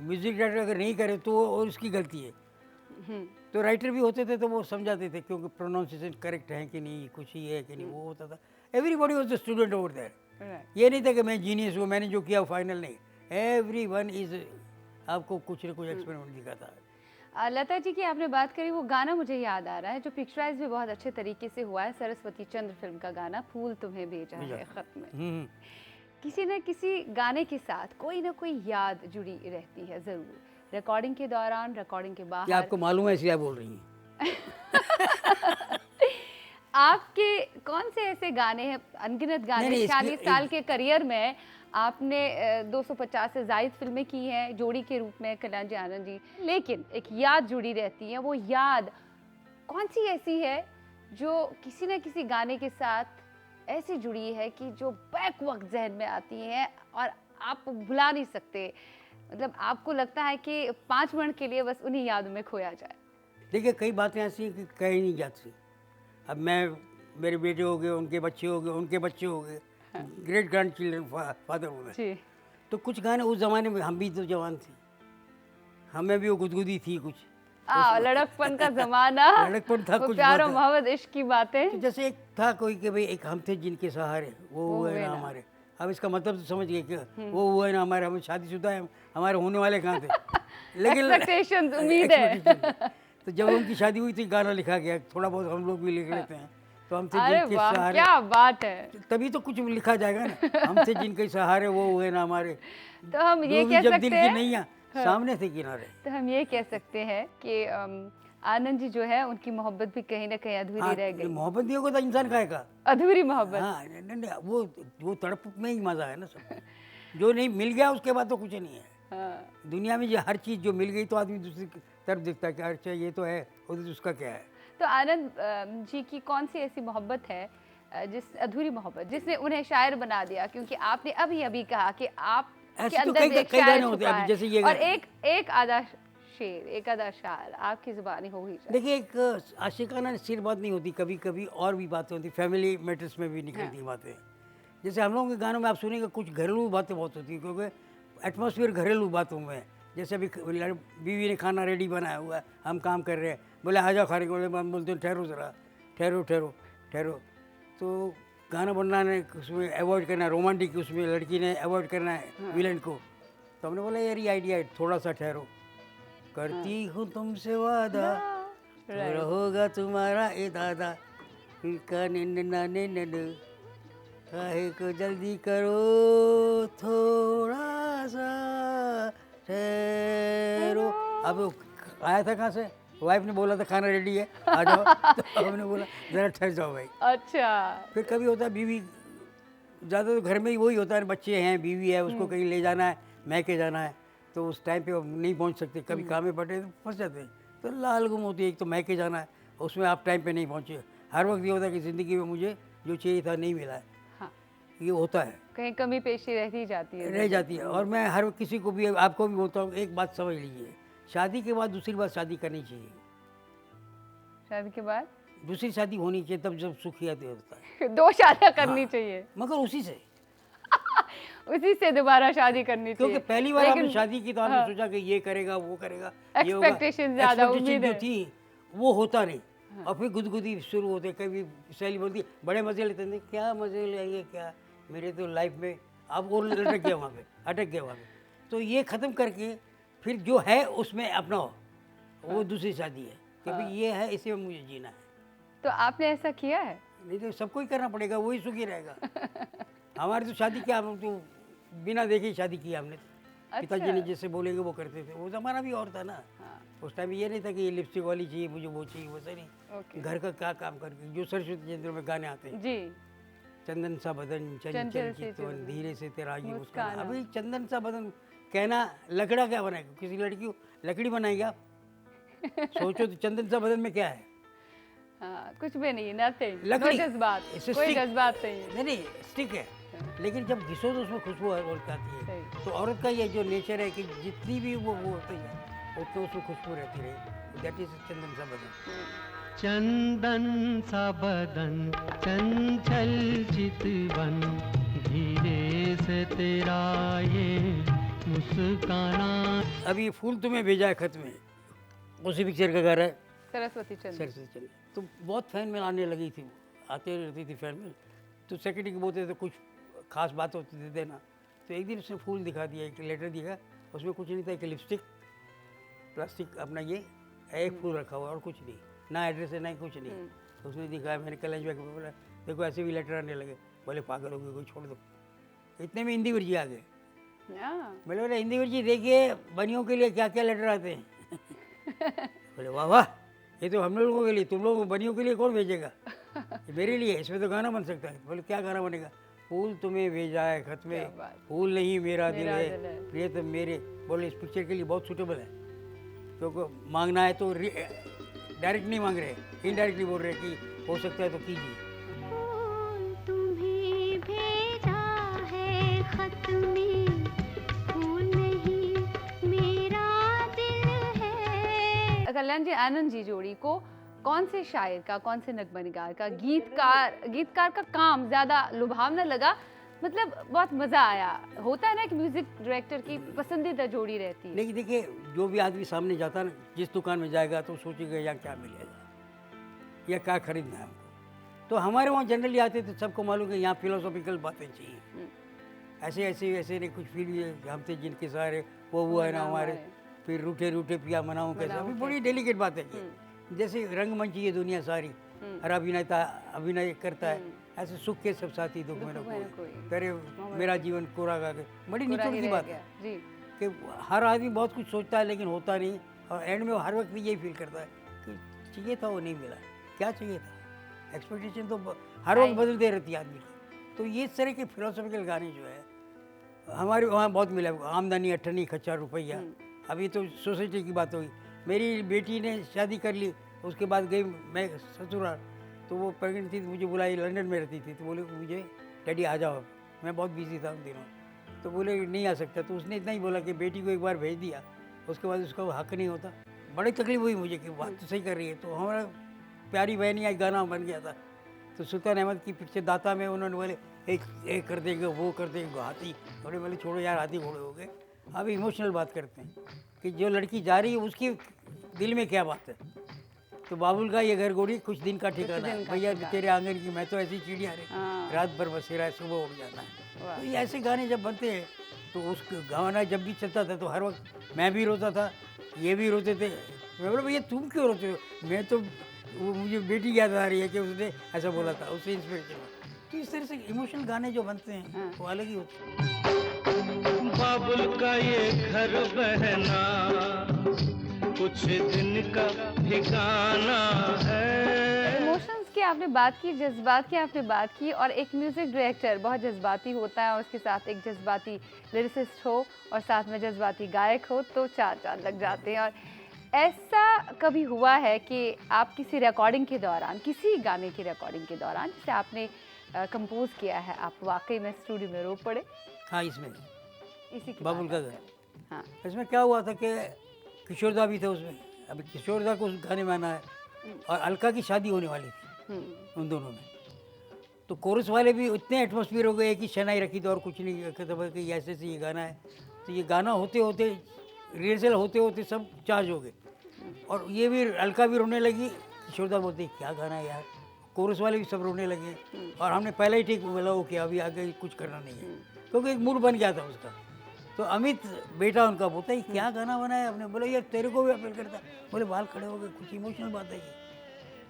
म्यूजिक डायरेक्टर अगर नहीं करे तो और उसकी गलती है। तो राइटर भी होते थे तो वो समझाते थे क्योंकि प्रोनाउंसिएशन करेक्ट है कि नहीं, कुछ ही है कि नहीं, वो होता था। Everybody was the student over there. ये नहीं था कि मैं जीनियस हूँ, मैंने जो किया फाइनल नहीं। एवरीवन इज आपको कुछ ना कुछ एक्सपेरिमेंट दिखाता है। लता जी की आपने बात करी, वो गाना मुझे याद आ रहा है जो पिक्चराइज भी बहुत अच्छे तरीके से हुआ है, सरस्वती चंद्र फिल्म का गाना, फूल तुम्हें भेजा है खत में। किसी न किसी गाने के साथ कोई ना कोई याद जुड़ी रहती है ज़रूर, रिकॉर्डिंग के दौरान, रिकॉर्डिंग के क्या बाहर। आपको मालूम है इसलिए आप बोल रही हैं? आपके कौन से ऐसे गाने हैं, अनगिनत गाने, नहीं, 40 साल के करियर में आपने 250 से ज़ायद फिल्में की हैं जोड़ी के रूप में, कल्याण जी, आनंद जी, लेकिन एक याद जुड़ी रहती है, वो याद कौन सी ऐसी है जो किसी न किसी गाने के साथ ऐसी जुड़ी है कि जो बैक वक्त जहन में आती है और आप भुला नहीं सकते, मतलब आपको लगता है कि 5 मिनट के लिए बस उन्हीं यादों में खोया जाए? देखिए, कई बातें ऐसी हैं कि कही नहीं जाती। अब मैं, मेरे बेटे हो गए, उनके बच्चे हो गए, उनके बच्चे हो गए, ग्रेट ग्रैंड चिल्ड्रन, फादर हो गए। जी। तो कुछ गाने उस ज़माने में, हम भी तो जवान थे, हमें भी वो गुदगुदी थी कुछ, लड़कपन का जमाना, लड़कपन था, वो कुछ प्यार और बात है। मोहब्बत, इश्क की बातें। तो जैसे एक था कोई कि भाई एक हम थे जिनके सहारे वो हुए ना हमारे। अब इसका मतलब तो समझ गए कि वो हुए ना हमारे, हम शादीशुदा हैं, हमारे होने वाले कहाँ थे। लेकिन Expectations, उम्मीद है। expectations। तो जब उनकी शादी हुई थी गाना लिखा गया, थोड़ा बहुत हम लोग भी लिख लेते हैं। तो हम थे अरे जिनके वाह, सहारे, क्या बात है। तभी तो कुछ लिखा जाएगा ना। हम थे जिनके सहारे वो हुए ना हमारे, तो हम ये डूबी कह जब सकते दिल की हैं, नैया सामने थे किनारे। तो हम ये कह सकते हैं कि आनंद जी जो है उनकी मोहब्बत भी कहीं ना कहीं अधूरी हाँ, रह गई। मोहब्बत नहीं होगा तो इंसान खाएगा। अधूरी मोहब्बत। हाँ, नहीं, वो तड़प में ही मजा है ना सब। जो नहीं मिल गया उसके बाद तो कुछ नहीं है। हाँ। दुनिया में जो हर चीज़ जो मिल गई तो आदमी दूसरी तरफ देखता है कि अच्छा ये तो है, और उसका क्या है। तो आनंद जी की कौन सी ऐसी मोहब्बत है, जिस अधूरी मोहब्बत जिसने उन्हें शायर बना दिया? क्योंकि आपने अभी अभी कहा कि आप के ऐसे तो अंदर भी एक कई शायर गाने होते हैं, छुपा अभी है, जैसे ये और गाने। एक आधा शेर, एक आधा शायर आपकी जुबानी हो ही जाए। देखिए, एक आशिकाना सिर्फ बात नहीं होती, कभी कभी और भी बातें होती, फैमिली मैटर्स में भी निकलती बातें। जैसे हम लोगों के गानों में आप सुनेंगे कुछ घरेलू बातें बहुत होती हैं, क्योंकि एटमॉस्फेयर घरेलू बातों में है। जैसे अभी बीवी ने खाना रेडी बनाया हुआ है, हम काम कर रहे हैं, बोले आ जाओ खाने के, बोले हम बोलते हैं ठहरो ज़रा, ठहरो ठहरो ठहरो। तो गाना बनाने उसमें अवॉइड करना है, रोमांटिक उसमें लड़की ने अवॉइड करना है विलन को। तो हमने बोला यार ये आइडिया है, थोड़ा सा ठहरो, करती हूँ तुमसे वादा, तो होगा तुम्हारा इरादा, इनका नाने नन, काहे को जल्दी करो, थोड़ा सा ठहरो। अब वो आया था कहाँ से, वाइफ ने बोला था खाना रेडी है आ जाओ। तो हमने बोला ज़रा ठहर जाओ भाई। अच्छा। फिर कभी होता है बीवी, ज़्यादा तो घर में ही वही होता है, बच्चे हैं, बीवी है, उसको कहीं ले जाना है, मैके जाना है, तो उस टाइम पे नहीं पहुंच सकते, कभी काम में पड़े तो फंस जाते हैं, तो लाल गुम होती है। एक तो मैके जाना है, उसमें आप टाइम पे नहीं पहुंचे। हर वक्त ये होता है कि ज़िंदगी में मुझे जो चाहिए था नहीं मिला है। हाँ, ये होता है, कहीं कमी पेशी रहती जाती है। रह जाती है। और मैं हर किसी को भी, आपको भी बोलता हूँ, एक बात समझ लीजिए, शादी के बाद दूसरी बार शादी करनी चाहिए। शादी के बाद दूसरी शादी होनी चाहिए, तब जब सुख याद होता है। 2 शादियां करनी चाहिए, मगर उसी से, उसी से दोबारा शादी करनी चाहिए। क्योंकि पहली बार आपने शादी की तो आपने सोचा कि ये करेगा वो करेगा, ये होगा। Expectation ज़्यादा, Expectation उम्मीदें। जो थी वो होता नहीं। और फिर गुदगुदी शुरू होते, कभी सहेली बोलती बड़े मजे लेते थे, क्या मजे लेंगे क्या, मेरे तो लाइफ में अब और लटक गया वहाँ पे, अटक गया वहाँ पे। तो ये ख़त्म करके फिर जो है उसमें अपनाओ, वो दूसरी शादी है, क्योंकि ये है इसी में मुझे जीना है। तो आपने ऐसा किया है? नहीं तो सबको ही करना पड़ेगा, वही सुखी रहेगा। हमारी तो शादी क्या, हम तो बिना देखे ही शादी की हमने। पिताजी ने जैसे बोलेंगे वो करते थे, वो ज़माना भी और था ना। उस टाइम ये नहीं था कि ये लिपस्टिक वाली चाहिए मुझे, वो चाहिए, वैसे नहीं। घर का क्या काम करके, जो सरस्वती चंद्र में गाने आते हैं, जी, चंदन सा बदन चंचल से चितवन, धीरे से तेरा ये मुस्कान। मुस्काना। अभी चंदन सा बदन कहना, लकड़ा क्या बनाएगा, किसी लड़की को लकड़ी बनाएगा आप? सोचो तो चंदन सा बदन में क्या है? हाँ, कुछ भी नहीं, नथिंग, नो लकड़ी, जज्बात, इससे कोई stick- जज्बात नहीं है। नहीं स्टिक है, लेकिन जब घिसो तो उसमें खुशबू आती है। सही। तो औरत का ये जो नेचर है कि जितनी भी वो होती है उतना उसमें खुशबू रहती रही, दैट इज चंदन सा बदन। चंदन सा बदन चंचल चितवन धीरे से तेरा ये मुस्काना। अभी फूल तुम्हें भेजा है खत में, उसी पिक्चर का गाना है सरस्वती चंद्र। सरस्वती चंद्र। तो बहुत फैन में आने लगी थी, आते रहती थी फैन में। तो सेक्रेटरी को बोलते थे कुछ खास बात होती थी देना। तो एक दिन उसने फूल दिखा दिया, एक लेटर दिखा, उसमें कुछ नहीं था, एक लिपस्टिक प्लास्टिक अपना ये एक फूल रखा हुआ और कुछ नहीं, ना एड्रेस है ना कुछ नहीं। तो उसने दिखाया, मैंने कलेज बैग में बोला देखो ऐसे भी लेटर आने लगे। बोले पागल हो गए, कोई छोड़ दो। इतने में हिंदी वर्जी आ गए। बोले बोले हिंदी वर्जी देखिए बनियों के लिए क्या क्या लेटर आते हैं। बोले वाह वाह, ये तो हम लोगों के लिए, तुम लोग बनियों के लिए कौन भेजेगा, ये मेरे लिए, इसमें तो गाना बन सकता है। बोले क्या गाना बनेगा, फूल तुम्हें भेजा है खत में, फूल नहीं मेरा दिल है, प्रियतम मेरे। बोले इस पिक्चर के लिए बहुत सूटेबल है, क्योंकि मांगना है तो डायरेक्ट नहीं मांग रहे, इनडायरेक्टली बोल रहे कि हो सकता है तो कीजिए। फूल तुम्हें भेजा है खत में, फूल नहीं मेरा दिल है। कल्याण जी, आनंद जी जोड़ी को कौन से शायर का, कौन से नगमनिगार का, गीतकार का काम ज़्यादा लुभावना लगा, मतलब बहुत मज़ा आया? होता है ना कि म्यूज़िक डायरेक्टर की पसंदीदा जोड़ी रहती है। लेकिन देखिए जो भी आदमी सामने जाता है ना, जिस दुकान में जाएगा तो सोचेगा यहाँ क्या मिलेगा या क्या खरीदना है हमको। तो हमारे वहाँ जनरली आते तो सबको मालूम है यहाँ फिलोसॉफिकल बातें चाहिए, ऐसे ऐसे ऐसे नहीं कुछ फील हम थे जिनके सारे वो है ना हमारे, फिर रूठे रूठे पिया मनाऊँ कैसे, अभी बड़ी डेलिकेट बात है कि जैसे रंगमंच ये दुनिया सारी, हर अभिनेता अभिनय करता है, ऐसे सुख के सब साथी दुख में न कोई, करे मेरा जीवन कोरा गा के। बड़ी निचोड़ की बात है कि हर आदमी बहुत कुछ सोचता है लेकिन होता नहीं, और एंड में हर वक्त भी यही फील करता है कि चाहिए था वो नहीं मिला, क्या चाहिए था। एक्सपेक्टेशन तो हर वक्त बदलते रहती है आदमी की। तो ये इस तरह के फिलोसॉफिकल गाने जो है हमारे वहाँ बहुत मिला। आमदनी अठन्नी खच्चर रुपया, अभी तो सोसाइटी की बात होगी। मेरी बेटी ने शादी कर ली, उसके बाद गई मैं ससुराल, तो वो प्रेगनेंट थी, मुझे बुलाई, लंदन में रहती थी। तो बोले मुझे डैडी आ जाओ, मैं बहुत बिजी था उन दिनों। तो बोले नहीं आ सकता। तो उसने इतना ही बोला कि बेटी को एक बार भेज दिया, उसके बाद उसका वो हक नहीं होता। बड़ी तकलीफ हुई मुझे कि बात तो सही कर रही है। तो हमारा प्यारी बहनी एक गाना बन गया था। तो सुल्तान अहमद की पिक्चर दाता में उन्होंने बोले एक कर देंगे, वो कर देंगे हाथी। थोड़े बोले छोड़ो यार, हाथी घोड़े हो गए। अब इमोशनल बात करते हैं कि जो लड़की जा रही है उसकी दिल में क्या बात है। तो बाबुल का ये घर गोड़ी कुछ दिन का ठिकाना है, भैया तेरे आंगन की मैं तो ऐसी चिड़िया रे, रात भर बसेरा है, सुबह उठ जाना है। तो ये ऐसे गाने जब बनते हैं तो उस गाना जब भी चलता था तो हर वक्त मैं भी रोता था, ये भी रोते थे। मैं बोला भैया तुम क्यों रोते हो, मैं तो वो मुझे बेटी याद आ रही है कि उसने ऐसा बोला था, उससे इंस्पिरेशन। तो इस तरह से इमोशनल गाने जो बनते हैं वो अलग ही होते हैं। बाबुल का ये घर बहना कुछ दिन का ठिकाना है। इमोशंस की आपने बात की, जज्बात की आपने बात की, और एक म्यूजिक डायरेक्टर बहुत जज्बाती होता है और उसके साथ एक जज्बाती लिरिसिस्ट हो और साथ में जज्बाती गायक हो तो चार चांद लग जाते हैं। और ऐसा कभी हुआ है कि आप किसी रिकॉर्डिंग के दौरान, किसी गाने की रिकॉर्डिंग के दौरान जिसे आपने कंपोज किया है, आप वाकई में स्टूडियो में रो पड़े? हाँ, इसमें इसी की बाबुल का घर। हाँ, इसमें क्या हुआ था कि किशोरदा भी थे उसमें। अभी किशोरदा को उस गाने में आना है और अलका की शादी होने वाली थी उन दोनों में। तो कोरस वाले भी इतने एटमॉस्फेयर हो गए कि शनाई रखी थी और कुछ नहीं, खत्म कि ऐसे से ये गाना है। तो ये गाना होते होते, रिहर्सल होते होते सब चार्ज हो गए और ये भी अलका भी रोने लगी। किशोरदा बोलते क्या गाना है यार, कोरस वाले भी सब रोने लगे और हमने पहले ही ठीक बोला ओके अभी आगे कुछ करना नहीं है, क्योंकि एक मूड बन गया था उसका। तो अमित बेटा उनका बोलता है क्या गाना बनाया आपने। बोला यार तेरे को भी अपील करता। बोले बाल खड़े हो गए, कुछ इमोशनल बात है ये।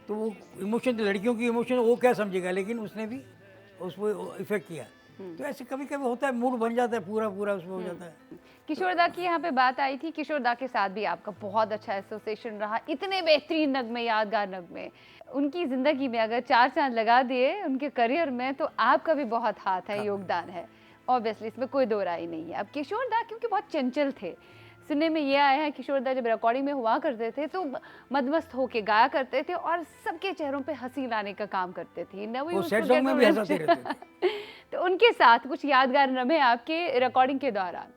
तो वो इमोशन, लड़कियों की इमोशन वो क्या समझेगा, लेकिन उसने भी उसको इफेक्ट किया। तो ऐसे कभी कभी होता है, मूड बन जाता है पूरा पूरा उसमें हो जाता है। किशोरदा की यहाँ पे बात आई थी, किशोरदा के साथ भी आपका बहुत अच्छा एसोसिएशन रहा, इतने बेहतरीन नगमे, यादगार नगमे। उनकी ज़िंदगी में अगर चार चांद लगा दिए उनके करियर में तो आपका भी बहुत हाथ है, योगदान है, ऑब्वियसली इसमें कोई दो राय नहीं है। अब किशोरदा क्योंकि बहुत चंचल थे, सुनने में ये आया है किशोरदा जब रिकॉर्डिंग में हुआ करते थे तो मदमस्त होके गाया करते थे और सबके चेहरों पे हंसी लाने का काम करते थे। वो सैड सॉन्ग में भी हंसाते रहते थे। तो उनके साथ कुछ यादगार लम्हे आपके रिकॉर्डिंग के दौरान?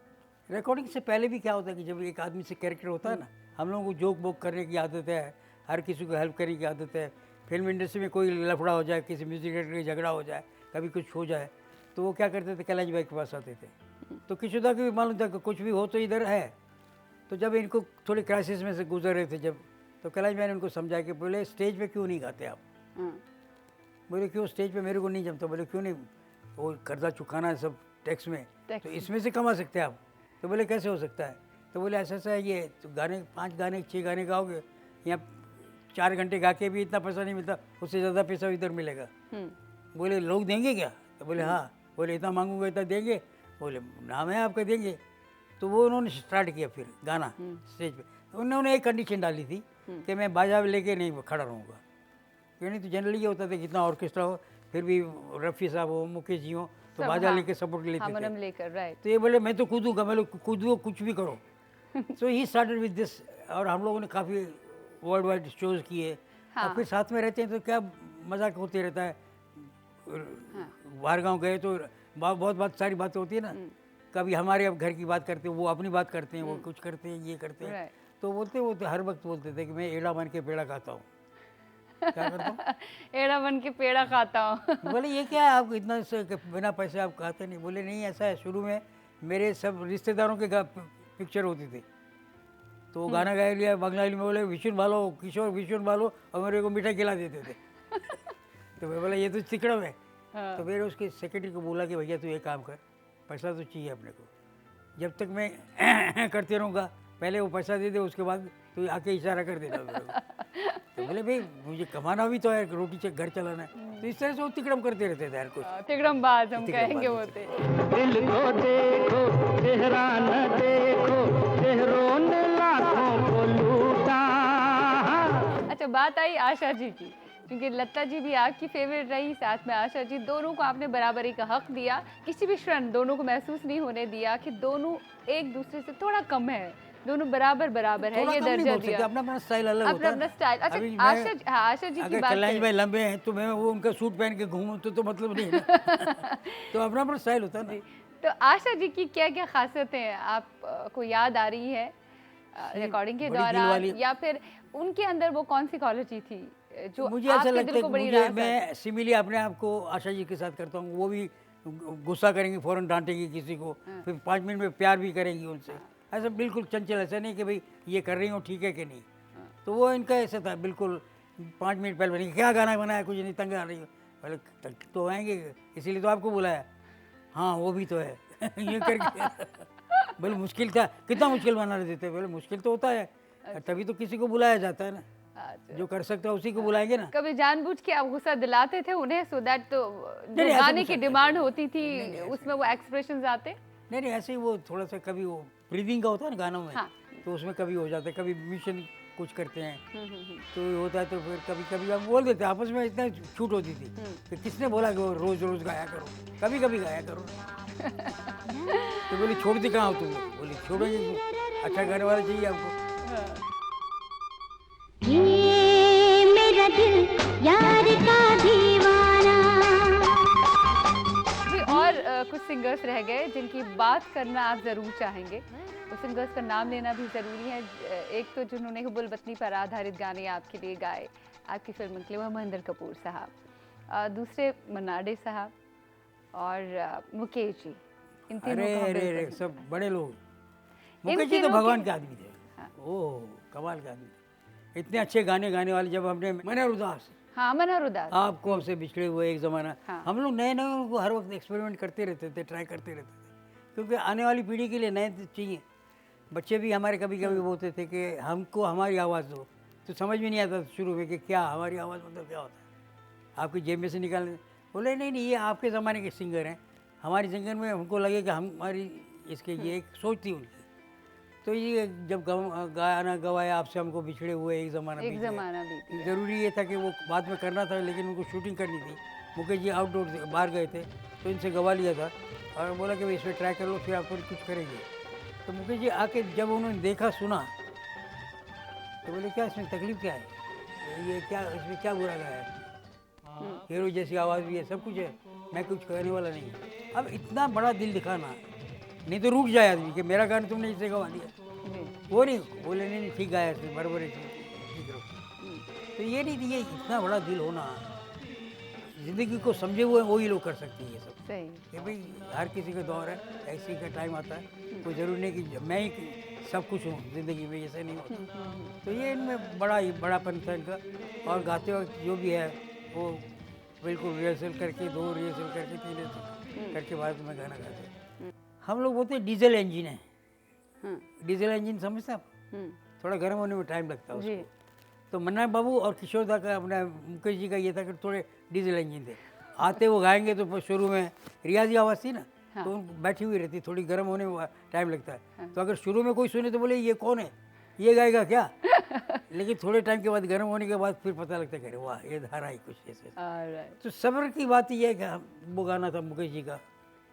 रिकॉर्डिंग से पहले भी क्या होता है कि जब एक आदमी से कैरेक्टर होता है ना, हम लोगों को जोक बोक करने की आदत है, हर किसी को हेल्प करने की आदत है। फिल्म इंडस्ट्री में कोई लफड़ा हो जाए, किसी म्यूजिक डायरेक्टर का झगड़ा हो जाए, कभी कुछ हो जाए, तो वो क्या करते थे, कैलाश भाई के पास आते थे। तो किशोदा को भी मालूम था कि कुछ भी हो तो इधर है। तो जब इनको थोड़ी क्राइसिस में से गुजर रहे थे जब, तो कैलाश भाई ने उनको समझाया कि बोले स्टेज पे क्यों नहीं गाते आप। बोले क्यों स्टेज पे मेरे को नहीं जमता। बोले क्यों नहीं, वो कर्जा चुकाना है सब टैक्स में, तो इसमें से कमा सकते हैं आप। तो बोले कैसे हो सकता है। तो बोले ऐसा ऐसा है, ये तो गाने 5 गाने 6 गाने गाओगे, यहाँ 4 घंटे गा के भी इतना पैसा नहीं मिलता, उससे ज़्यादा पैसा इधर मिलेगा। बोले लोग देंगे क्या। तो बोले हाँ। बोले इतना मांगूंगा इतना देंगे। बोले नाम है आपका, देंगे। तो वो उन्होंने स्टार्ट किया फिर गाना स्टेज पे। उन्होंने एक कंडीशन डाली थी कि मैं बाजा लेके नहीं खड़ा रहूँगा, क्यों नहीं तो जनरली ये होता था कि इतना ऑर्केस्ट्रा हो, फिर भी रफ़ी साहब हो, मुकेश जी हो, तो बाजा लेके सपोर्ट लेते थे। लेकर, राइट। तो ये बोले मैं तो कूदूंगा, मैं कूदूँ कुछ भी करो। सो ही स्टार्टेड विद दिस। और हम लोगों ने काफ़ी वर्ल्ड वाइड शोज़ किए। और फिर साथ में रहते हैं तो क्या मजाक होते रहता है। बाहर गाँव गए तो बहुत सारी बातें होती है ना। कभी हमारे अब घर की बात करते हैं, वो अपनी बात करते हैं, वो कुछ करते हैं, ये करते हैं। तो बोलते हर वक्त बोलते थे कि मैं एड़ा बन के पेड़ा खाता हूँ। क्या करता हूँ? एड़ा बन के पेड़ा खाता हूँ। बोले ये क्या है, आप इतना बिना पैसे आप खाते नहीं। बोले नहीं ऐसा है, शुरू में मेरे सब रिश्तेदारों के पिक्चर होती थी, तो वो गाना गा लिया बंगाली में, बोले विष्णु बालो, किशोर विष्णु बालो, और मेरे को मिठाई खिला देते थे। तो मैं बोला ये तो तिकड़म है। तो मेरे उसके सेक्रेटरी को बोला कि भैया तू ये काम कर, पैसा तो चाहिए अपने को, जब तक मैं करते रहूँगा, पहले वो पैसा दे दे, उसके बाद तो आके इशारा कर देना मेरे को। तो बोले भाई मुझे कमाना भी तो है, रोटी से घर चलाना है। तो इस तरह से वो तिकड़म करते रहते थे हर कुछ। तिकड़म बाज हम कहेंगे होते। दिल को देखो चेहरा न देखो, चेहरों ने लाखों को लूटा। अच्छा, बात आई आशा जी की, क्योंकि लता जी भी आपकी फेवरेट रही, साथ में आशा जी, दोनों को आपने बराबरी का हक दिया। किसी भी क्षण दोनों को महसूस नहीं होने दिया कि दोनों एक दूसरे से थोड़ा कम है, दोनों बराबर बराबर है, ये दर्जा दिया। अपना अपना स्टाइल अलग होता है। अपना स्टाइल। अच्छा, आशा जी की अगर बात कैलाश भाई लंबे हैं तो मैं वो उनका सूट पहन के घूमूं तो मतलब नहीं है। तो अपना अपना स्टाइल होता है ना। तो आशा जी की क्या क्या खासियतें आपको याद आ रही है रिकॉर्डिंग के दौरान, या फिर उनके अंदर वो कौन सी क्वालिटी थी जो मुझे ऐसा आपके लगता दिल है को कि बड़ी मुझे, रास आई? मैं सिमिली अपने आप को आशा जी के साथ करता हूँ। वो भी गुस्सा करेंगी, फौरन डांटेंगी किसी को, फिर 5 मिनट में प्यार भी करेंगी उनसे। ऐसा बिल्कुल चंचल, ऐसा नहीं कि भाई ये कर रही हूँ ठीक है कि नहीं। तो वो इनका ऐसा था बिल्कुल। 5 मिनट पहले बनी क्या गाना बनाया, कुछ नहीं, तंग आ रही हो। बोले तंग तो आएंगे, इसीलिए तो आपको बुलाया। हाँ वो भी तो है। ये करके बोले मुश्किल था, कितना मुश्किल बना देते। बोले मुश्किल तो होता है, तभी तो किसी को बुलाया जाता है ना। जो कर सकता है उसी को बुलाएंगे ना। कभी जानबूझ के आप गुस्सा दिलाते थे उन्हें, सो दैट तो जो ऐसा गाने गुस्सा की डिमांड होती थी उसमें वो एक्सप्रेशंस आते? नहीं ऐसे ही वो थोड़ा सा कभी वो ब्रीदिंग का होता है ना गानों में। हाँ। तो उसमें कभी हो जाता है, कभी मिशन कुछ करते हैं तो ये होता है। तो फिर कभी कभी हम बोल देते हैं, आपस में इतना छूट होती थी कि किसने बोला कि वो रोज रोज गाया करो, कभी कभी गाया करो। तो बोली छोड़ती कहाँ हो तुम। बोली छोड़ोगे, अच्छा गाने वाला चाहिए आपको। ये मेरा दिल यार का दीवाना। भी और कुछ सिंगर्स रह गए जिनकी बात करना आप ज़रूर चाहेंगे, उस सिंगर्स का नाम लेना भी ज़रूरी है। एक तो जिन्होंने हुबुल वतनी पर आधारित गाने आपके लिए गाए आपकी फिल्म के लिए, वो महेंद्र कपूर साहब, दूसरे मन्ना डे साहब और मुकेश जी। इन तीनों का हम अरे बिल्कुल- सब बड़े लोग। मुकेश जी तो तीनों भगवान के- के आदमी थे। ओह कमाल के आदमी थे, इतने अच्छे गाने गाने वाले। जब हमने मनोहर उदास, हाँ मनोहर उदास, आपको हमसे बिछड़े हुए एक ज़माना, हाँ। हम लोग नए नए उनको हर वक्त एक्सपेरिमेंट करते रहते थे, ट्राई करते रहते थे, क्योंकि आने वाली पीढ़ी के लिए नए चाहिए। बच्चे भी हमारे कभी कभी बोलते थे कि हमको हमारी आवाज़ दो, तो समझ में नहीं आता था शुरू में कि क्या हमारी आवाज़ मतलब क्या होता है, आपकी जेब में से निकालने। बोले नहीं नहीं ये आपके ज़माने के सिंगर हैं, हमारी सिंगर में हमको लगे कि हमारी इसके ये एक सोच थी उनकी। तो ये जब गाना गवाया आपसे हमको बिछड़े हुए एक ज़माना बीत गया। भी ज़रूरी ये था कि वो बाद में करना था, लेकिन उनको शूटिंग करनी थी। मुकेश जी आउटडोर बाहर गए थे तो इनसे गवा लिया था और बोला कि भाई इसमें ट्राई कर लो, फिर आप कुछ करेंगे। तो मुकेश जी आके जब उन्होंने देखा सुना तो बोले क्या इसमें तकलीफ क्या है, ये क्या इसमें क्या बुरा गया है, हीरो जैसी आवाज़ भी है, सब कुछ है, मैं कुछ कहने वाला नहीं। अब इतना बड़ा दिल दिखाना, नहीं तो रुक जाए आदमी कि मेरा गाना तुमने इसे गवा दिया। वो नहीं बोले नहीं ठीक गाया इसने, बराबर है ठीक रहो। तो ये नहीं, ये इतना बड़ा दिल होना, ज़िंदगी को समझे हुए वही लोग कर सकते हैं ये सब। सही। कि भाई हर किसी का दौर है, ऐसे का टाइम आता है, कोई ज़रूरी नहीं कि मैं ही सब कुछ हूँ ज़िंदगी में, ऐसे नहीं होता। तो ये इनमें बड़ापन था इनका। और गाते वक्त जो भी है वो बिल्कुल रिहर्सल करके, 2 रिहर्सल करके, 3 रिहर्सल करके बाद में गाना गाते। हम लोग बोलते हैं डीजल इंजन है। डीजल इंजन समझते आप? थोड़ा गर्म होने में टाइम लगता है जी। उसको। तो मन्ना बाबू और किशोर दा का, अपना मुकेश जी का ये था कि थोड़े डीजल इंजन थे। आते वो गाएंगे तो शुरू में रियाजी आवाज़ थी ना, तो उनको बैठी हुई रहती, थोड़ी गर्म होने में टाइम लगता है। तो अगर शुरू में कोई सुने तो बोले ये कौन है, ये गाएगा क्या? लेकिन थोड़े टाइम के बाद गर्म होने के बाद फिर पता लगता है कि अरे वाह, ये धारा ही कुछ ऐसे। ऑलराइट। तो सब्र की बात ये है कि वो गाना था मुकेश जी का,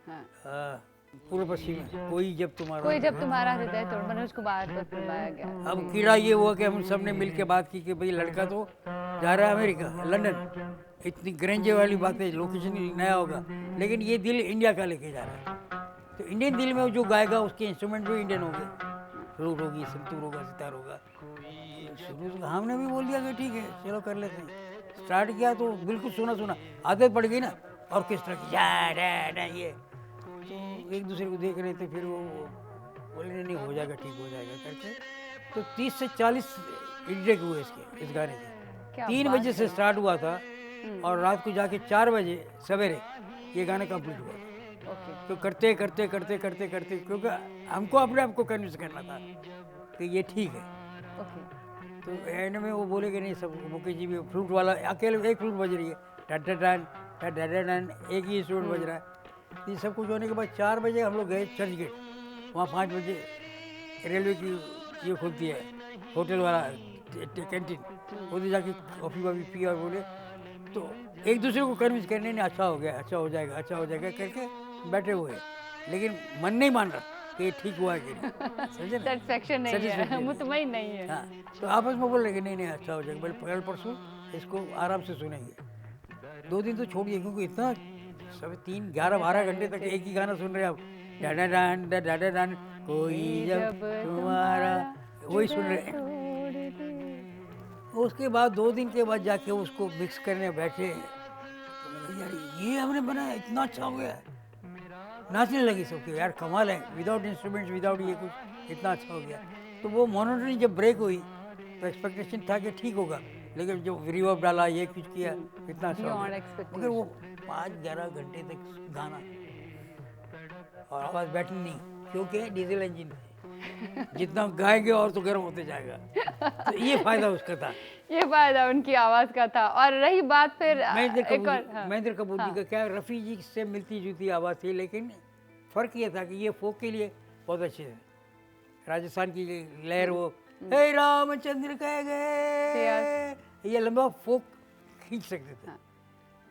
हाँ। पूर्व पश्चिम में, कोई जब तुम्हारा हृदय तोड़, मनोज कुमार पर फिल्माया गया। अब कीड़ा ये हुआ कि हम सब ने मिल के बात की कि भाई लड़का तो जा रहा है अमेरिका, लंदन, इतनी ग्रेंजे वाली बात है, लोकेशन नया होगा, लेकिन ये दिल इंडिया का लेके जा रहा है। तो इंडियन दिल में जो गाएगा उसके इंस्ट्रूमेंट भी इंडियन होंगे, फ्लूट होगी, संतूर होगा, सितार होगा। शुरू से हमने भी बोल दिया कि ठीक है चलो कर लेते हैं। स्टार्ट किया तो बिल्कुल सुना आदत पड़ गई ना ऑर्केस्ट्रा की, ये तो एक दूसरे को देख रहे थे, फिर वो बोले नहीं हो जाएगा, ठीक हो जाएगा करके। तो 30 से 40 इंटेक हुए इसके, इस गाने के। 3 बजे से स्टार्ट हुआ था और रात को जाके 4 बजे सवेरे ये गाना कंप्लीट हुआ। तो करते करते करते करते करते क्योंकि हमको अपने आप को कन्विंस करना था कि ये ठीक है। तो एंड में वो बोले कि नहीं, सब मुकेश जी भी फ्लूट वाला अकेले एक फ्लूट बज रही है, टन एक ही इंस्ट्रूमेंट बज रहा है। ये सब कुछ होने के बाद 4 बजे हम लोग गए चर्च गेट, वहाँ 5 बजे रेलवे की ये खुलती है, होटल वाला कैंटीन, उधर जाके कॉफ़ी वॉफ़ी पी और बोले, तो एक दूसरे को कन्विंस करने ने अच्छा हो गया, अच्छा हो जाएगा करके बैठे हुए, लेकिन मन नहीं मान रहा कि ये ठीक हुआ है कि नहीं, समझे ना? सेटिस्फेक्शन नहीं है, मुतमईन नहीं है। हाँ, तो आपस में बोल रहे कि नहीं अच्छा हो जाएगा, कल परसों इसको आराम से सुनेंगे। 2 दिन तो छोड़िए, क्योंकि इतना सब 3-11-12 घंटे तक एक ही गाना सुन रहे हैं आप, डाडा कोई जब तुम्हारा, वही सुन रहे हैं। उसके बाद 2 दिन के बाद जाके उसको मिक्स करने बैठे, तो यार ये हमने बनाया, इतना अच्छा हो गया, नाचने लगी सबके, यार कमाल है, विदाउट इंस्ट्रूमेंट्स, विदाउट ये कुछ इतना अच्छा हो गया। तो वो मोनोटनी जब ब्रेक हुई तो एक्सपेक्टेशन था कि ठीक होगा, लेकिन जो रिवर्ब डाला, ये कुछ किया, इतना अच्छा हो गया। मगर वो 5-11 घंटे तक गाना और आवाज़ बैठनी नहीं, क्योंकि डीजल इंजन जितना गाएंगे और तो गर्म होते जाएगा। तो ये फायदा उसका था, ये फायदा उनकी आवाज़ का था। और रही बात फिर महेंद्र कपूर जी का क्या, रफ़ी जी से मिलती जुलती आवाज़ थी, लेकिन फ़र्क ये था कि ये फोक के लिए बहुत अच्छे थे। राजस्थान की लहर, वो हे रामचंद्र कह गए, ये लंबा फोक खींच सकते थे।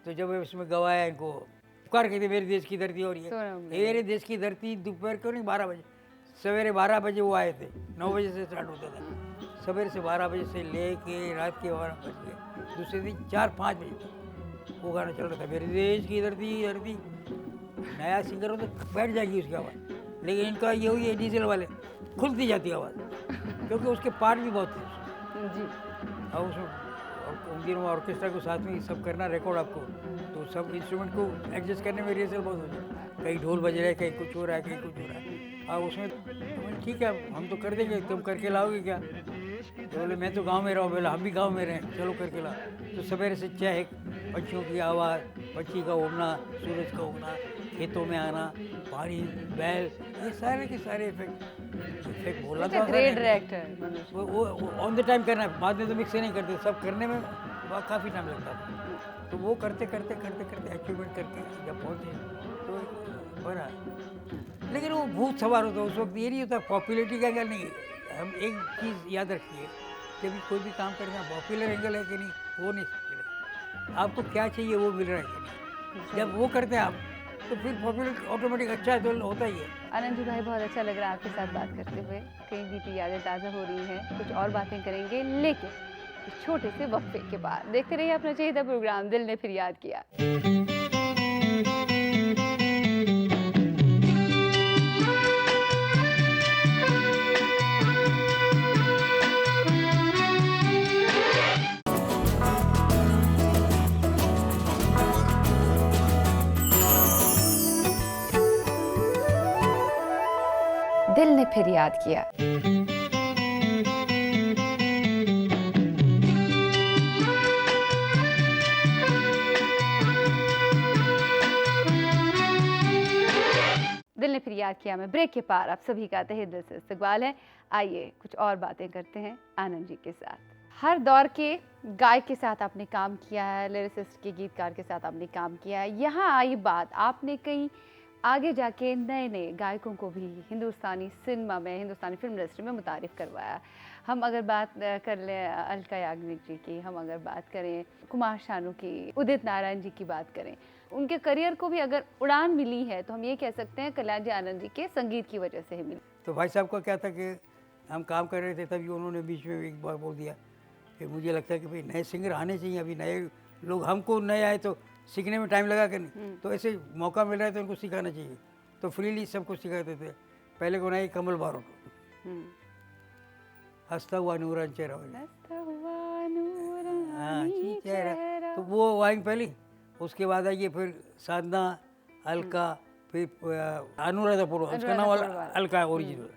तो जब इसमें गवाया इनको, पुकार कहते मेरे देश की धरती, और ये मेरे देश की धरती, दोपहर को नहीं 12 बजे, सवेरे 12 बजे वो आए थे, 9 बजे से स्टार्ट होता था, सवेरे से 12 बजे से ले के रात के 12 बज गए, दूसरे दिन 4-5 बजे तक वो गाना चल रहा था, मेरे देश की धरती। नया सिंगर हो तो बैठ जाएगी उसकी आवाज़, लेकिन इनका ये हुई है डीजल वाले, खुलती जाती आवाज़, क्योंकि उसके पार्ट भी बहुत थे जी। और उसमें उन दिनों ऑर्केस्ट्रा को साथ में सब करना, रिकॉर्ड आपको, तो सब इंस्ट्रूमेंट को एडजस्ट करने में रिहर्सल बहुत होती है, कहीं ढोल बज रहा है, कहीं कुछ हो रहा है, कहीं कुछ हो रहा है। और उसमें ठीक है हम तो कर देंगे, तुम करके लाओगे क्या? तो बोले मैं तो गांव में रहा हूँ, बोला हम भी गांव में रहें, चलो करके ला। तो सवेरे से चहक, पक्षियों की आवाज़, पक्षी का उड़ना, सूरज का उगना, खेतों में आना, पानी, बैल, ये सारे के सारे इफेक्ट बोला था। ग्रेट डायरेक्टर, वो ऑन द टाइम करना, बाद में तो मिक्स नहीं करते, सब करने में काफ़ी टाइम लगता था। तो वो करते करते अचीवमेंट करके जब पहुँचे तो बना। लेकिन वो भूत सवार होता, उस वक्त ये नहीं होता पॉपुलरिटी का एंगल नहीं। हम एक चीज़ याद रखिए, जब कोई भी काम करना, पॉपुलर एंगल है कि नहीं वो नहीं सोचते, आपको क्या चाहिए वो मिल रहा है कि नहीं। जब वो करते हैं आप, तो फिर पॉपुलर ऑटोमेटिक अच्छा है तो होता ही है। आनंद जी भाई, बहुत अच्छा लग रहा है आपके साथ बात करते हुए, कई बीती यादें ताज़ा हो रही हैं, कुछ और बातें करेंगे, लेकिन इस छोटे से वक्फे के बाद देखते रहिए अपना चहेता प्रोग्राम दिल ने फिर याद किया। दिल ने फिर याद किया। दिल ने फिर याद किया में ब्रेक के पार आप सभी का तहे दिल से इस्तकबाल है। आइए कुछ और बातें करते हैं आनंद जी के साथ। हर दौर के गायक के साथ आपने काम किया है, लिरिसिस्ट के गीतकार के साथ आपने काम किया है। यहाँ आई बात, आपने कई आगे जाके नए नए गायकों को भी हिंदुस्तानी सिनेमा में, हिंदुस्तानी फिल्म इंडस्ट्री में मुतारिफ करवाया। हम अगर बात कर लें अलका याग्निक जी की, हम अगर बात करें कुमार शानू की, उदित नारायण जी की बात करें, उनके करियर को भी अगर उड़ान मिली है तो हम ये कह सकते हैं कल्याण जी आनंद जी के संगीत की वजह से ही मिली। तो भाई साहब का क्या था कि हम काम कर रहे थे, तभी उन्होंने बीच में एक बार बोल दिया कि मुझे लगता है कि भाई नए सिंगर आने चाहिए, अभी नए लोग, हमको नए आए तो सीखने में टाइम लगा कि नहीं, तो ऐसे मौका मिल रहा है तो उनको सिखाना चाहिए। तो फ्रीली सबको सिखाते थे। पहले को नए कमल बारोट, हंसता हुआ नूरान चेहरा, हाँ चेहरा, तो वो वाइंग पहली। उसके बाद आइए फिर साधना, अलका, फिर अनुराधा पुरोहित, उसका नाम अलका ओरिजिनल,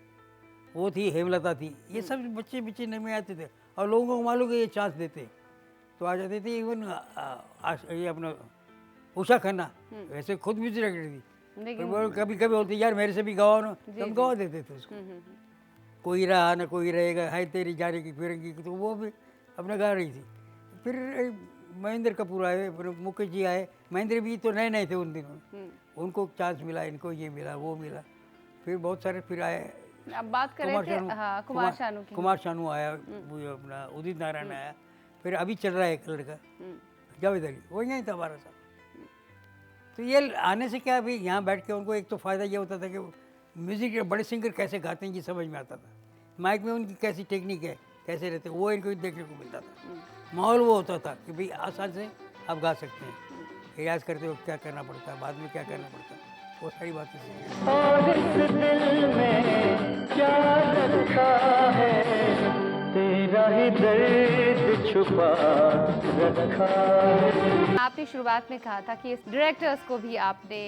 वो थी, हेमलता थी। ये सब बच्चे बच्चे नए में आते थे और लोगों को मालूम कि ये चांस देते तो आ जाते थे। इवन ये अपना उषा खन्ना वैसे खुद म्यूजिक डायरेक्टर थी, लेकिन वो कभी कभी बोलती यार मेरे से भी गवाओ ना, तो हम गवा देते थे उसको। कोई रहा ना कोई रहेगा, है तेरी जाने की फिरंगी, तो वो भी अपने गा रही थी। फिर महेंद्र कपूर आए, फिर मुकेश जी आए। महेंद्र भी तो नए नए थे उन दिनों, उनको चांस मिला, इनको ये मिला, वो मिला। फिर बहुत सारे फिर आए। अब बात करें कुमार शानू की, कुमार शानू आया, वो अपना उदित नारायण आया। फिर अभी चल रहा है एक लड़का जावेद अली, वो यहीं था हमारा साथ। तो ये आने से क्या, अभी यहाँ बैठ के उनको एक तो फ़ायदा ये होता था कि म्यूज़िक बड़े सिंगर कैसे गाते हैं ये समझ में आता था, माइक में उनकी कैसी टेक्निक है, कैसे रहते, वो इनको देखने को मिलता था। माहौल वो होता था कि भाई आसान से आप गा सकते हैं, रियाज करते हो क्या करना पड़ता है, बाद में क्या करना पड़ता है, वो सारी बातें सीखी। और इस दिल में क्या रखा है, तेरा ही दर्द छुपा रखा है। आपने शुरुआत में कहा था कि इस डायरेक्टर्स को भी आपने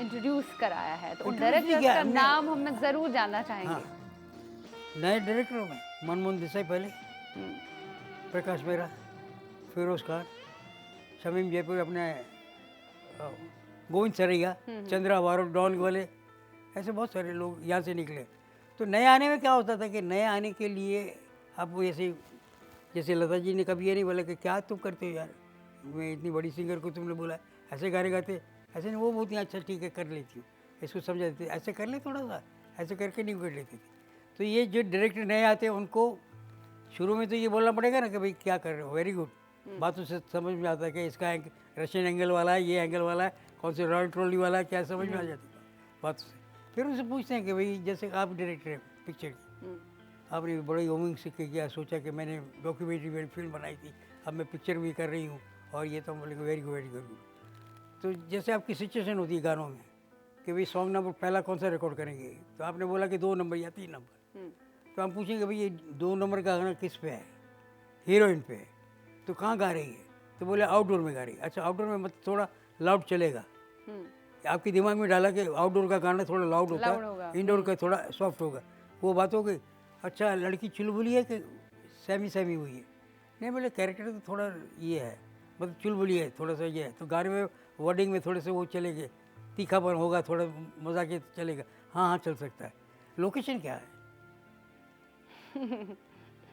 इंट्रोड्यूस कराया है, तो उन डायरेक्टर्स का नाम हम ज़रूर जानना चाहेंगे। हाँ, नए डायरेक्टरों में मनमोहन देसाई पहले, प्रकाश मेहरा, फिरोज खान, शमीम जयपुर, अपने गोविंद सरैया, चंद्रा वारोड, डॉन वाले, ऐसे बहुत सारे लोग यहाँ से निकले। तो नए आने में क्या होता था कि नए आने के लिए आप ऐसे, जैसे लता जी ने कभी ये नहीं बोला कि क्या तुम करते हो यार, मैं इतनी बड़ी सिंगर को तुमने बोला ऐसे गाने गाते, ऐसे नहीं, वो बहुत ही अच्छा ठीक है कर लेती हूँ, इसको समझा देते, ऐसे कर ले थोड़ा सा, ऐसे करके नहीं कर लेती थी। तो ये जो डायरेक्टर नए आते हैं उनको शुरू में तो ये बोलना पड़ेगा ना कि भाई क्या कर रहे हो, वेरी गुड, बातों से समझ में आता है कि इसका रशियन एंगल वाला है, ये एंगल वाला है, कौन से रॉयल ट्रॉली वाला है, क्या समझ में आ जाती है बातों से। फिर उनसे पूछते हैं कि भाई जैसे आप डायरेक्टर हैं पिक्चर की, आपने बड़ी उम्मीद से किया, सोचा कि मैंने डॉक्यूमेंट्री फिल्म बनाई थी, अब मैं पिक्चर भी कर रही हूँ, और ये तो हम बोलेंगे वेरी गुड वेरी गुड। तो जैसे आपकी सिचुएशन होती है गानों में कि भाई सॉन्ग नंबर पहला कौन सा रिकॉर्ड करेंगे, तो आपने बोला कि 2 नंबर या 3 नंबर, तो हम पूछेंगे भाई ये 2 नंबर का गाना किस पे है, हीरोइन पे है, तो कहाँ गा रही है, तो बोले आउटडोर में गा रही है। अच्छा आउटडोर में मतलब थोड़ा लाउड चलेगा, आपके दिमाग में डाला कि आउटडोर का गाना थोड़ा लाउड होता है, इंडोर का थोड़ा सॉफ्ट होगा, वो बात हो गई। अच्छा लड़की चुलबुली है कि सेमी सेमी हुई है, नहीं बोले कैरेक्टर तो थोड़ा ये है, मतलब चुलबुली है, थोड़ा सा ये है, तो गाने में वर्डिंग में थोड़े से वो चलेंगे, तीखापन होगा, थोड़ा मजाक चलेगा, हाँ हाँ चल सकता है। लोकेशन क्या है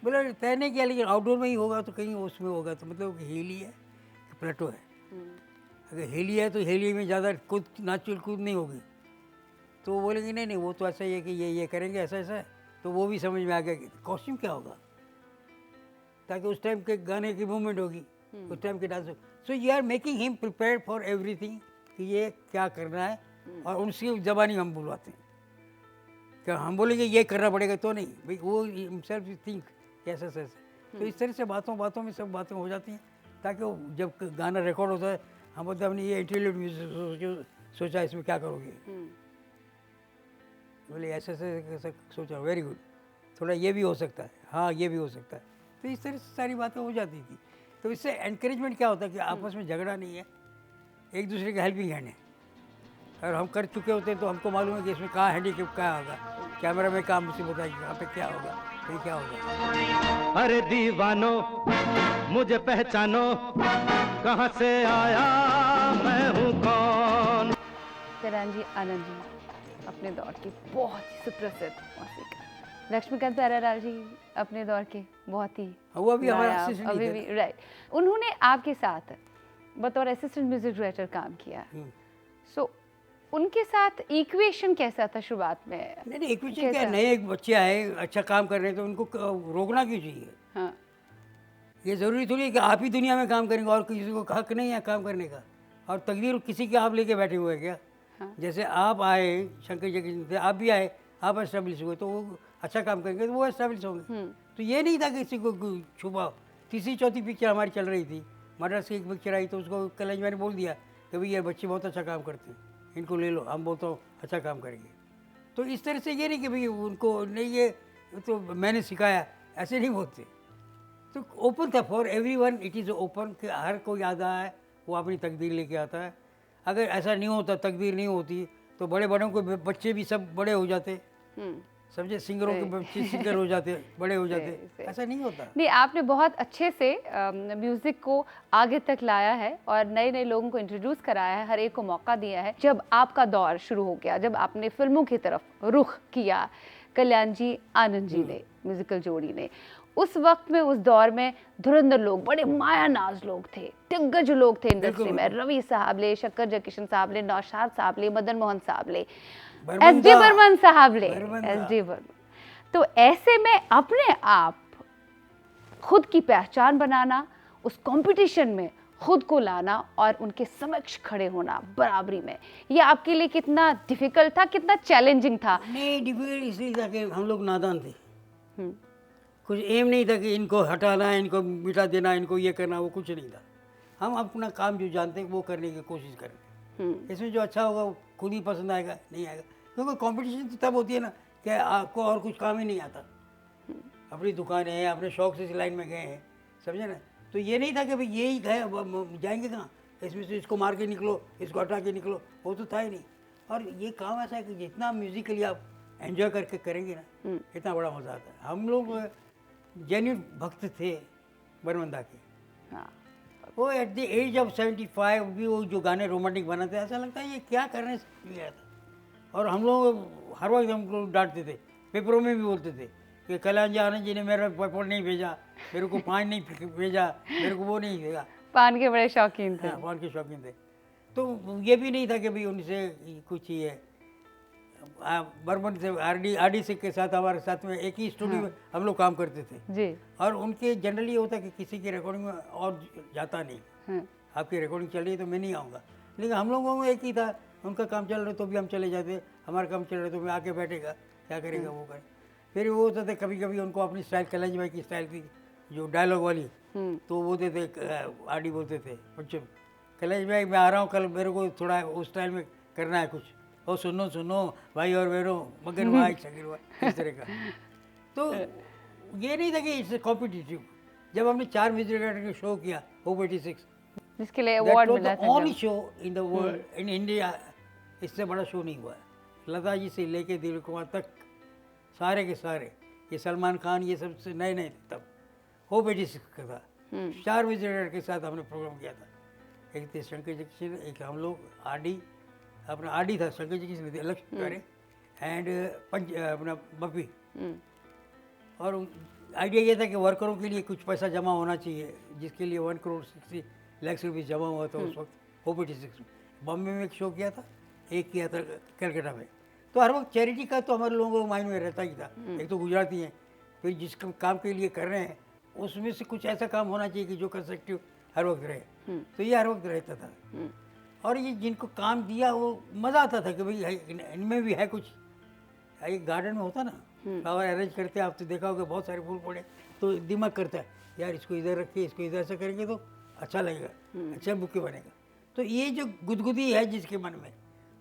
बोला तय नहीं किया, लेकिन आउटडोर में ही होगा तो कहीं उसमें होगा, तो मतलब हेली है कि प्लेटो है। अगर हेली है तो हेली में ज़्यादा कूद नाचुल कूद नहीं होगी, तो वो बोलेंगे नहीं नहीं वो तो ऐसा ही है कि ये करेंगे ऐसा ऐसा है, तो वो भी समझ में आ गया कि कॉस्ट्यूम क्या होगा, ताकि उस टाइम के गाने की मूवमेंट होगी, उस टाइम के dance. So you are making him prepare for everything कि ये क्या करना है, और उनकी ज़बानी हम बुलवाते हैं, क्या हम बोलेंगे ये करना पड़ेगा तो नहीं, भाई वो हिमसेल्फ थिंक ऐसा ऐसा। तो इस तरह से बातों में सब बातें हो जाती हैं, ताकि वो जब गाना रिकॉर्ड होता है हम बोलते हमने ये इंटीरियर म्यूजिक सोचा, इसमें क्या करोगे, बोले ऐसा ऐसा सोचा, वेरी गुड, थोड़ा ये भी हो सकता है, हाँ ये भी हो सकता है। तो इस तरह से सारी बातें हो जाती थी। तो इससे एनकरेजमेंट क्या होता है कि आपस में झगड़ा नहीं है, एक दूसरे के हेल्पिंग हैंड है। और हम कर चुके होते हैं तो हमको मालूम है कि इसमें कहाँ हैंडीकैप क्या होगा, कैमरा में कहाँ मुसीबत आएगी, कहाँ पे क्या होगा, कहीं क्या होगा। अरे दीवानो मुझे पहचानो, कहाँ से आया मैं हूँ कौन। कल्याण जी आनंद जी अपने दौर के बहुत ही सुप्रसिद्ध मौसीकार, लक्ष्मीकांत प्यारेलाल जी अपने दौर के बहुत ही वो भी हमारा नायाब, assistant ही अभी थे भी राइट, उन्होंने आपके साथ बतौर असिस्टेंट म्यूजिक डायरेक्टर काम किया। सो उनके साथ इक्वेशन कैसा था शुरुआत में? नहीं इक्वेशन क्या, नए एक बच्चे आए अच्छा काम कर रहे हैं तो उनको रोकना क्यों चाहिए? हाँ ये ज़रूरी थोड़ी है कि आप ही दुनिया में काम करेंगे और किसी को हक नहीं है काम करने का, और तकदीर किसी के आप लेके बैठे हुए हैं क्या? जैसे आप आए शंकर जगदीश से, आप भी आए, आप एस्टेब्लिश हुए तो वो अच्छा काम करेंगे तो वो एस्टेब्लिश होंगे। तो ये नहीं था कि किसी को छुपाओ। तीसरी चौथी पिक्चर हमारी चल रही थी, मद्रास की एक पिक्चर आई तो उसको कलेज मैंने बोल दिया कि भाई ये बच्चे बहुत अच्छा काम करते हैं, इनको ले लो, हम बोलते हो अच्छा काम करेंगे। तो इस तरह से ये नहीं कि भाई उनको नहीं ये तो मैंने सिखाया, ऐसे नहीं बोलते। तो ओपन था for everyone, it is open कि हर कोई आता है वो अपनी तकदीर लेके आता है। अगर ऐसा नहीं होता, तकदीर नहीं होती तो बड़े बड़ों के बच्चे भी सब बड़े हो जाते, समझे, सिंगरों के बच्चे सिंगर हो जाते, बड़े हो जाते, ऐसा नहीं होता। नहीं, आपने बहुत अच्छे से म्यूजिक को आगे तक लाया है और नए नए लोगों को इंट्रोड्यूस कराया है, हर एक को मौका दिया है। जब आपका दौर शुरू हो गया, जब आपने फिल्मों की तरफ रुख किया, कल्याण जी आनंद जी ने, म्यूजिकल जोड़ी ने, उस वक्त में उस दौर में धुरंधर लोग, बड़े मायानाज लोग थे, दिग्गज लोग थे इंडस्ट्री में, रवि साहबले, शक्कर जयकिशन साहबले, नौशाद साहबले, मदन मोहन साहबले, एस डी बर्मन साहबले, एस डी बर्मन। तो ऐसे में अपने आप खुद की पहचान बनाना, उस कंपटीशन में खुद को लाना और उनके समक्ष खड़े होना बराबरी में, ये आपके लिए कितना डिफिकल्ट था, कितना चैलेंजिंग था? नहीं डिफिकल्ट इसलिए था कि हम लोग नादान थे, कुछ एम नहीं था कि इनको हटाना है, इनको मिटा देना, इनको ये करना, वो कुछ नहीं था। हम अपना काम जो जानते हैं वो करने की कोशिश करें, इसमें जो अच्छा होगा वो खुद ही पसंद आएगा, नहीं आएगा, क्योंकि कंपटीशन तो तब होती है ना कि आपको और कुछ काम ही नहीं आता, अपनी दुकान है, अपने शौक से इस लाइन में गए हैं, समझे ना। तो ये नहीं था कि भाई यही है, जाएंगे कहाँ, इसमें से इसको मार के निकलो, इसको हटा के निकलो, वो तो था ही नहीं। और ये काम ऐसा है कि जितना म्यूजिकली आप एंजॉय करके करेंगे ना, इतना बड़ा मज़ा आता है। हम लोग जेन्युइन भक्त थे बरमंदा के। हाँ। वो एट द एज ऑफ 75 भी वो जो गाने रोमांटिक बनाते, ऐसा लगता है ये क्या करने से गया था। और हम लोग हर वक्त हम लोग डांटते थे, पेपरों में भी बोलते थे कि कल्याण जी आनंद जी ने मेरा पेपर नहीं भेजा, मेरे को पान नहीं भेजा, मेरे को वो नहीं भेजा। पान के बड़े शौकीन थे। हाँ, पान के शौकीन थे। तो ये भी नहीं था कि भाई उनसे कुछ ही है। बर्मन से आरडी सिंह के साथ हमारे साथ में एक ही स्टूडियो में हम लोग काम करते थे जी। और उनके जनरली होता कि किसी की रिकॉर्डिंग में और जाता नहीं, आपकी रिकॉर्डिंग चल रही है तो मैं नहीं आऊँगा, लेकिन हम लोगों में एक ही था, उनका काम चल रहा है तो भी हम चले जाते, हमारा काम चल रहा है तो मैं आके बैठेगा, क्या करेगा वो करे। फिर वो होता था कभी कभी उनको अपनी स्टाइल, कल्याण भाई की स्टाइल थी जो डायलॉग वाली, तो वो बोलते थे, आरडी बोलते थे बच्चों, कल्याण भाई मैं आ रहा हूँ कल, मेरे को थोड़ा उस स्टाइल में करना है कुछ, और सुनो सुनो भाई और बेरो मगर भाई शकीर भाई, इस तरह का। तो ये नहीं था कि इट्स कॉम्पिटिटिव। जब हमने 4 म्यूजिक डायरेक्टर का शो किया होप 86, जिसके लिए अवार्ड मिला था, only show in the world, in India, इससे बड़ा शो नहीं हुआ है। लता जी से लेके दिलीप कुमार तक सारे के सारे, ये सलमान खान, ये सब से नए नए तब होप 86 का था। 4 म्यूजिक डायरेक्टर के साथ हमने प्रोग्राम किया था, एक थे शंकर जयकिशन, एक हम लोग, आरडी, अपना आरडी था, शंकर जी की अलग करे, एंड अपना बप्पी। और आइडिया ये था कि वर्करों के लिए कुछ पैसा जमा होना चाहिए, जिसके लिए 1 करोड़ 60 लाख रुपये जमा हुआ था उस वक्त होप 86 में। बॉम्बे में एक शो किया था, एक किया था कलकत्ता में। तो हर वक्त चैरिटी का तो हमारे लोगों को माइंड में रहता ही था। एक तो गुजराती हैं, फिर जिस काम के लिए कर रहे हैं उसमें से कुछ ऐसा काम होना चाहिए कि जो कंस्ट्रक्टिव हर वक्त रहे, तो ये हर वक्त रहता था। और ये जिनको काम दिया वो मज़ा आता था कि भाई इनमें भी है कुछ। एक गार्डन में होता ना, फ्लावर अरेंज करते हैं, आप तो देखा होगा बहुत सारे फूल पड़े, तो दिमाग करता है यार इसको इधर रखिए, इसको इधर से करेंगे तो अच्छा लगेगा, अच्छा बुके बनेगा। तो ये जो गुदगुदी है जिसके मन में,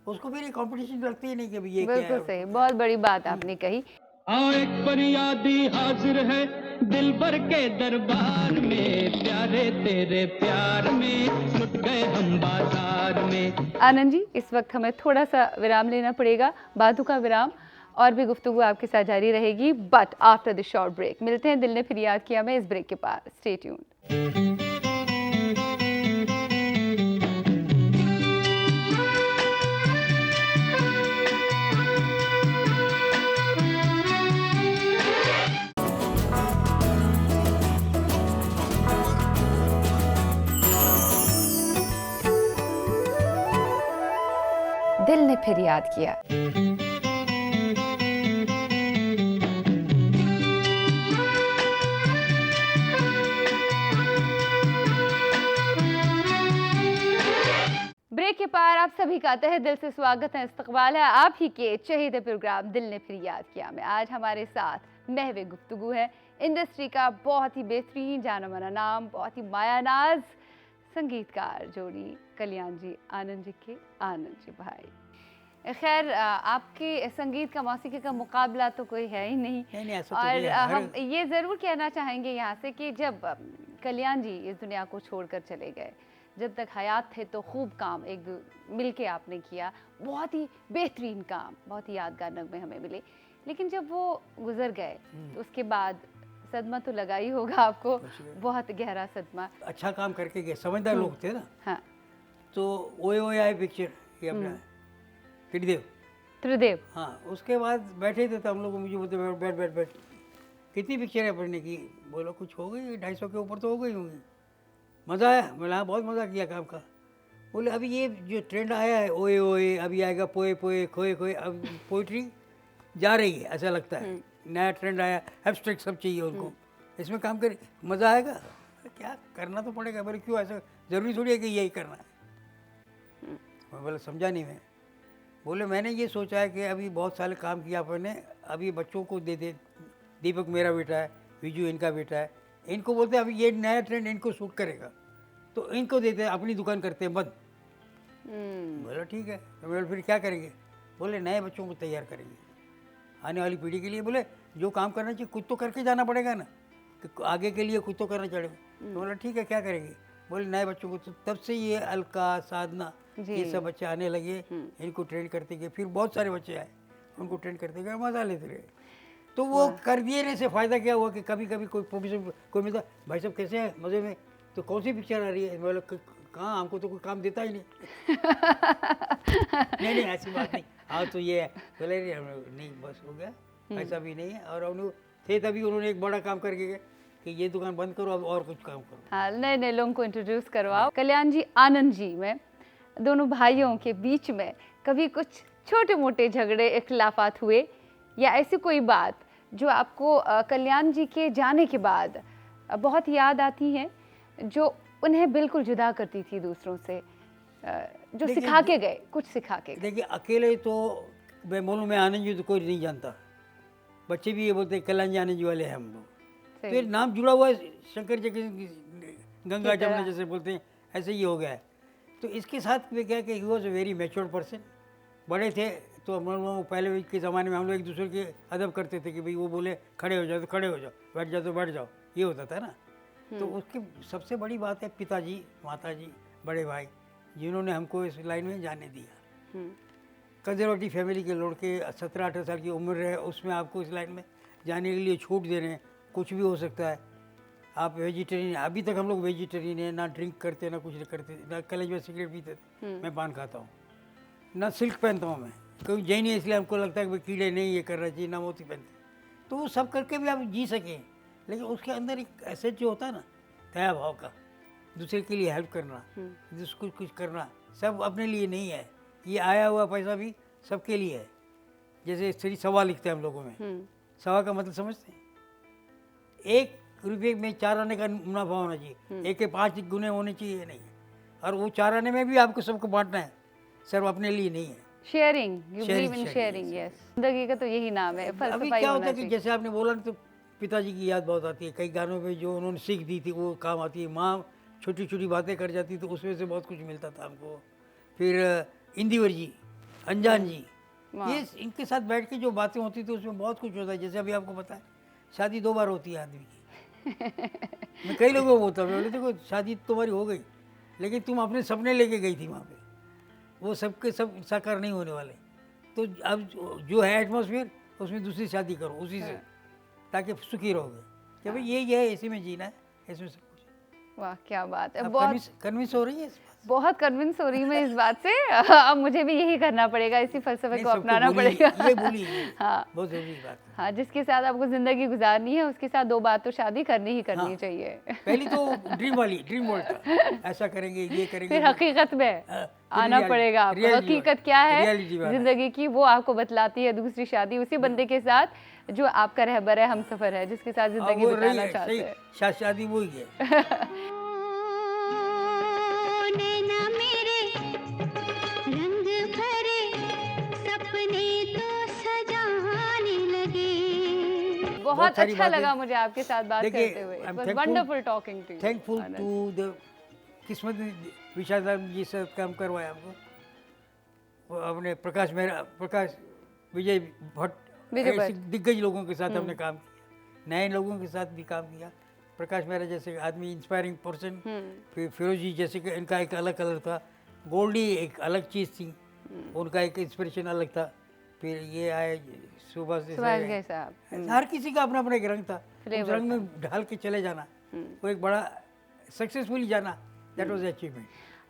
उसको फिर कंपटीशन लगती ही नहीं कि भाई ये क्या है। बिल्कुल सही, बहुत बड़ी बात आपने कही। हाँ एक फरियादी हाजिर है, दिल भर के दरबार में, प्यारे तेरे प्यार में लुट गए हम बाजार में। आनंद जी, इस वक्त हमें थोड़ा सा विराम लेना पड़ेगा, बातों का विराम। और भी गुफ्तगू आपके साथ जारी रहेगी, but after the short break. मिलते हैं दिल ने फिर याद किया में इस ब्रेक के पास। Stay tuned. दिल ने फिर याद किया। ब्रेक के पार आप सभी का तहे दिल से स्वागत है, इस्तकबाल है आप ही के चहेते प्रोग्राम दिल ने फिर याद किया में। आज हमारे साथ महवे गुफ्तगू है इंडस्ट्री का बहुत ही बेहतरीन जाना माना नाम, बहुत ही मायानाज संगीतकार जोड़ी कल्याण जी आनंद जी के आनंद जी भाई। खैर, आपके संगीत का मौसीकी का मुकाबला तो कोई है ही नहीं। ऐसा तो और नहीं है। हम ये ज़रूर कहना चाहेंगे यहाँ से कि जब कल्याण जी इस दुनिया को छोड़कर चले गए, जब तक हयात थे तो खूब काम मिल के आपने किया, बहुत ही बेहतरीन काम, बहुत ही यादगार नगमे हमें मिले। लेकिन जब वो गुजर गए तो उसके बाद सदमा तो लगा ही होगा आपको, बहुत गहरा सदमा। अच्छा काम करके गए, समझदार लोग थे ना। हाँ, तो ओए ओए आए पिक्चर, ये अपना त्रिदेव। त्रिदेव। हाँ, उसके बाद बैठे थे तो हम लोग मुझे बोलते बैठ बैठ बैठ बैठ, कितनी पिक्चर है पढ़ने की? बोलो कुछ हो गई 250 के ऊपर तो हो गई होंगी। मज़ा आया? बोला हाँ, बहुत मज़ा किया काम का। बोले अभी ये जो ट्रेंड आया है ओए ओए, अभी आएगा पोए पोए खोए खोए, अब पोइट्री जा रही है, ऐसा लगता है। नया ट्रेंड आया, एब्स्ट्रैक्ट सब चाहिए उनको, इसमें काम करे मज़ा आएगा। क्या करना तो पड़ेगा। बोले क्यों, ऐसा ज़रूरी थोड़ी है कि यही करना है। मैं बोला समझा नहीं मैं। बोले मैंने ये सोचा है कि अभी बहुत साल काम किया अपने, अभी बच्चों को दे दे। दीपक मेरा बेटा है, विजू इनका बेटा है, इनको बोलते हैं अभी ये नया ट्रेंड इनको सूट करेगा तो इनको देते हैं, अपनी दुकान करते हैं बंद। बोला ठीक है। तो बोले फिर क्या करेंगे? बोले नए बच्चों को तैयार करेंगे आने वाली पीढ़ी के लिए। बोले जो काम करना चाहिए कुछ तो करके जाना पड़ेगा ना, कि आगे के लिए कुछ तो करना पड़ेगा। तो बोला ठीक है क्या करेंगे? बोले नए बच्चों को। तो तब से ये अलका, साधना, ये सब बच्चे आने लगे, इनको ट्रेन करते गए। फिर बहुत सारे बच्चे आए, उनको ट्रेन करते गए, मज़ा लेते रहे। तो वो कर दिए से फ़ायदा क्या हुआ कि कभी कभी कोई प्रोड्यूसर कोई मिलता, भाई साहब कैसे हैं, मज़े में? तो कौन सी पिक्चर आ रही है? बोले कहाँ, हमको तो कोई काम देता ही नहीं। नहीं ऐसी बात नहीं, हाँ तो ये है। बोले नहीं बस हो गया, ऐसा भी नहीं है। और उन्होंने थे तभी उन्होंने एक बड़ा काम करके गए कि ये दुकान बंद करो, अब और कुछ काम करो। हाँ, नए नए लोगों को इंट्रोड्यूस करवाओ। कल्याण जी आनंद जी में, दोनों भाइयों के बीच में कभी कुछ छोटे मोटे झगड़े इख्लाफात हुए, या ऐसी कोई बात जो आपको कल्याण जी के जाने के बाद बहुत याद आती है, जो उन्हें बिल्कुल जुदा करती थी दूसरों से, जो सिखा के गए, कुछ सिखा के गए? देखिए अकेले तो मैं बोलूँ, मैं आनंद जी तो कोई नहीं जानता। बच्चे भी ये बोलते हैं कल्याण जी आनंद जी वाले हैं हम लोग। तो ये नाम जुड़ा हुआ है शंकर जी के, गंगा जमुना जैसे बोलते हैं, ऐसे ही हो गया है। तो इसके साथ में क्या कि he was a very mature person. बड़े थे तो हम लोग पहले के ज़माने में हम लोग एक दूसरे के अदब करते थे कि भाई वो बोले खड़े हो जाओ तो खड़े हो जाओ, बैठ जाओ तो बैठ जाओ, ये होता था ना। तो उसकी सबसे बड़ी बात है पिताजी, माताजी, बड़े भाई, जिन्होंने हमको इस लाइन में जाने दिया। कंजर्वेटिव फैमिली के लड़के 17-18 साल की उम्र है, उसमें आपको इस लाइन में जाने के लिए छूट दे रहे हैं। कुछ भी हो सकता है, आप वेजिटेरियन, अभी तक हम लोग वेजिटेरियन है, ना ड्रिंक करते ना कुछ करते, ना कॉलेज में सिगरेट पीते थे, मैं पान खाता हूँ, ना सिल्क पहनता हूँ मैं, क्योंकि जैन है इसलिए हमको लगता है कि कीड़े नहीं ये करना चाहिए, ना मोती पहनते। तो वो सब करके भी आप जी सकें, लेकिन उसके अंदर एक एसेट जो होता है ना, दया भाव का, दूसरे के लिए हेल्प करना, जिसको कुछ करना, सब अपने लिए नहीं है। ये आया हुआ पैसा भी सबके लिए है। जैसे श्री सवा लिखते हैं हम लोगों में, सवा का मतलब समझते हैं, 1 रुपये में 4 आने का मुनाफा होना चाहिए, 1 के 5 गुने होने चाहिए, नहीं। और वो 4 आने में भी आपको सबको बांटना है, सिर्फ अपने लिए नहीं है। Sharing, you believe in sharing, yes. जिंदगी का तो यही नाम है, अभी क्या होता है कि जैसे आपने बोला ना, तो पिताजी की याद बहुत आती है। कई गानों में जो उन्होंने सीख दी थी वो काम आती है। माँ छोटी छोटी बातें कर जाती तो उसमें से बहुत कुछ मिलता था हमको। फिर इंदिवर जी, अनजान जी, ये इनके साथ बैठ के जो बातें होती थी उसमें बहुत कुछ होता है। जैसे अभी आपको पता है शादी 2 बार होती है आदमी की, मैं कई लोगों को बोलता हूँ, बोले देखो शादी तुम्हारी हो गई, लेकिन तुम अपने सपने लेके गई थी वहाँ पे, वो सबके सब साकार नहीं होने वाले। तो अब जो है एटमॉस्फेयर, उसमें दूसरी शादी करो उसी से, ताकि सुखी रहोगे कि भाई ये है, इसी में जीना है, इसमें सब कुछ है। वाह क्या बात है, अब बहुत कन्विंस हो रही है इस बात से? बहुत कन्विंस हो रही हूँ मैं इस बात से। अब मुझे भी यही करना पड़ेगा, इसी फलसफे नहीं, को सबको अपनाना बोलिए, पड़ेगा। ये बोलिए, हाँ बहुत जरूरी बात है। हाँ, जिसके साथ आपको जिंदगी गुजारनी है उसके साथ 2 बार तो शादी करनी ही करनी हाँ। चाहिए। पहली तो ड्रीम वर्ल्ड था, ऐसा करेंगे, ये करेंगे, फिर हकीकत में हाँ, आना reality- पड़ेगा आपको। reality हकीकत वाला- क्या है reality वाला। जिंदगी की, वो आपको बतलाती है दूसरी शादी उसी बंदे के साथ जो आपका रहबर है, हमसफर है, जिसके साथ अब जिंदगी वो रही बिताना है, चाहते सही हैं। शादी वही है। नैना मेरे रंग भरे सपने तो सजाने लगे। बहुत सारी अच्छा बातें- लगा मुझे आपके साथ बात देखिए, करते हुए। I'm it was thankful- wonderful talking to you. Thankful to the किस्मत ने विशाल साहब जी से काम करवाया हमको, वो अपने प्रकाश विजय भट्ट विजय ऐसे भट्ट। दिग्गज लोगों के साथ हमने काम किया, नए लोगों के साथ भी काम किया। प्रकाश मेहरा जैसे आदमी, इंस्पायरिंग पर्सन, फिर फिरोज जी जैसे कि इनका एक अलग कलर था, गोल्डी एक अलग चीज़ थी, उनका एक इंस्पिरेशन अलग था। फिर ये आए सुभाष सुभाष देसाई, घई साहब। हर किसी का अपना अपना एक रंग था, उस Flavor रंग में ढाल के चले जाना, वो एक बड़ा सक्सेसफुली जाना, दैट वाज अचीवमेंट।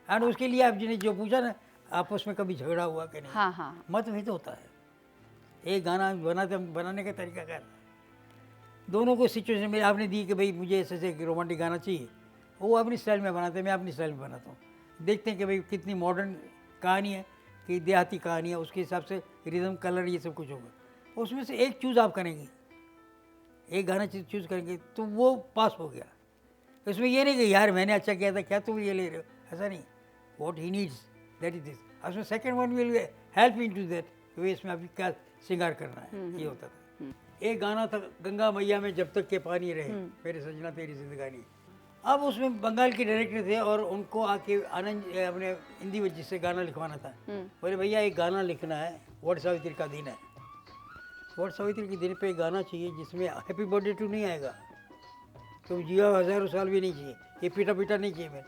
एंड उसके लिए आप जिन्हें जो पूछा ना, आपस में कभी झगड़ा हुआ कि नहीं, हाँ हाँ मतभेद होता है। एक गाना बनाने का तरीका क्या है, दोनों को सिचुएशन में आपने दी कि भाई मुझे ऐसे ऐसे रोमांटिक गाना चाहिए, वो अपनी स्टाइल में बनाते हैं, मैं अपनी स्टाइल में बनाता हूँ। देखते हैं कि भाई कितनी मॉडर्न कहानी है, कि देहाती कहानी है, उसके हिसाब से रिदम, कलर, ये सब कुछ होगा। उसमें से एक चूज़ आप करेंगे, एक गाना चूज़ करेंगे तो वो पास हो गया। इसमें ये नहीं कि यार मैंने अच्छा किया था, क्या तुम ये ले रहे हो, ऐसा नहीं। What he needs that is this. उसमें second one will help in to that, वे इसमें अभी क्या श्रृंगार करना है, ये होता था। एक गाना था गंगा मैया में जब तक के पानी रहे, मेरे सजना तेरी जिंदगानी। अब उसमें बंगाल के डायरेक्टर थे और उनको आके आनंद अपने हिंदी में जिससे गाना लिखवाना था, बोले भैया एक गाना लिखना है, वट सावित्री का दिन है, वट सावित्री के दिन पे एक गाना चाहिए जिसमें हैप्पी बर्थडे टू नहीं आएगा, तुम जिया हज़ारों साल भी नहीं चाहिए, ये पीटा पीटा नहीं चाहिए, मैं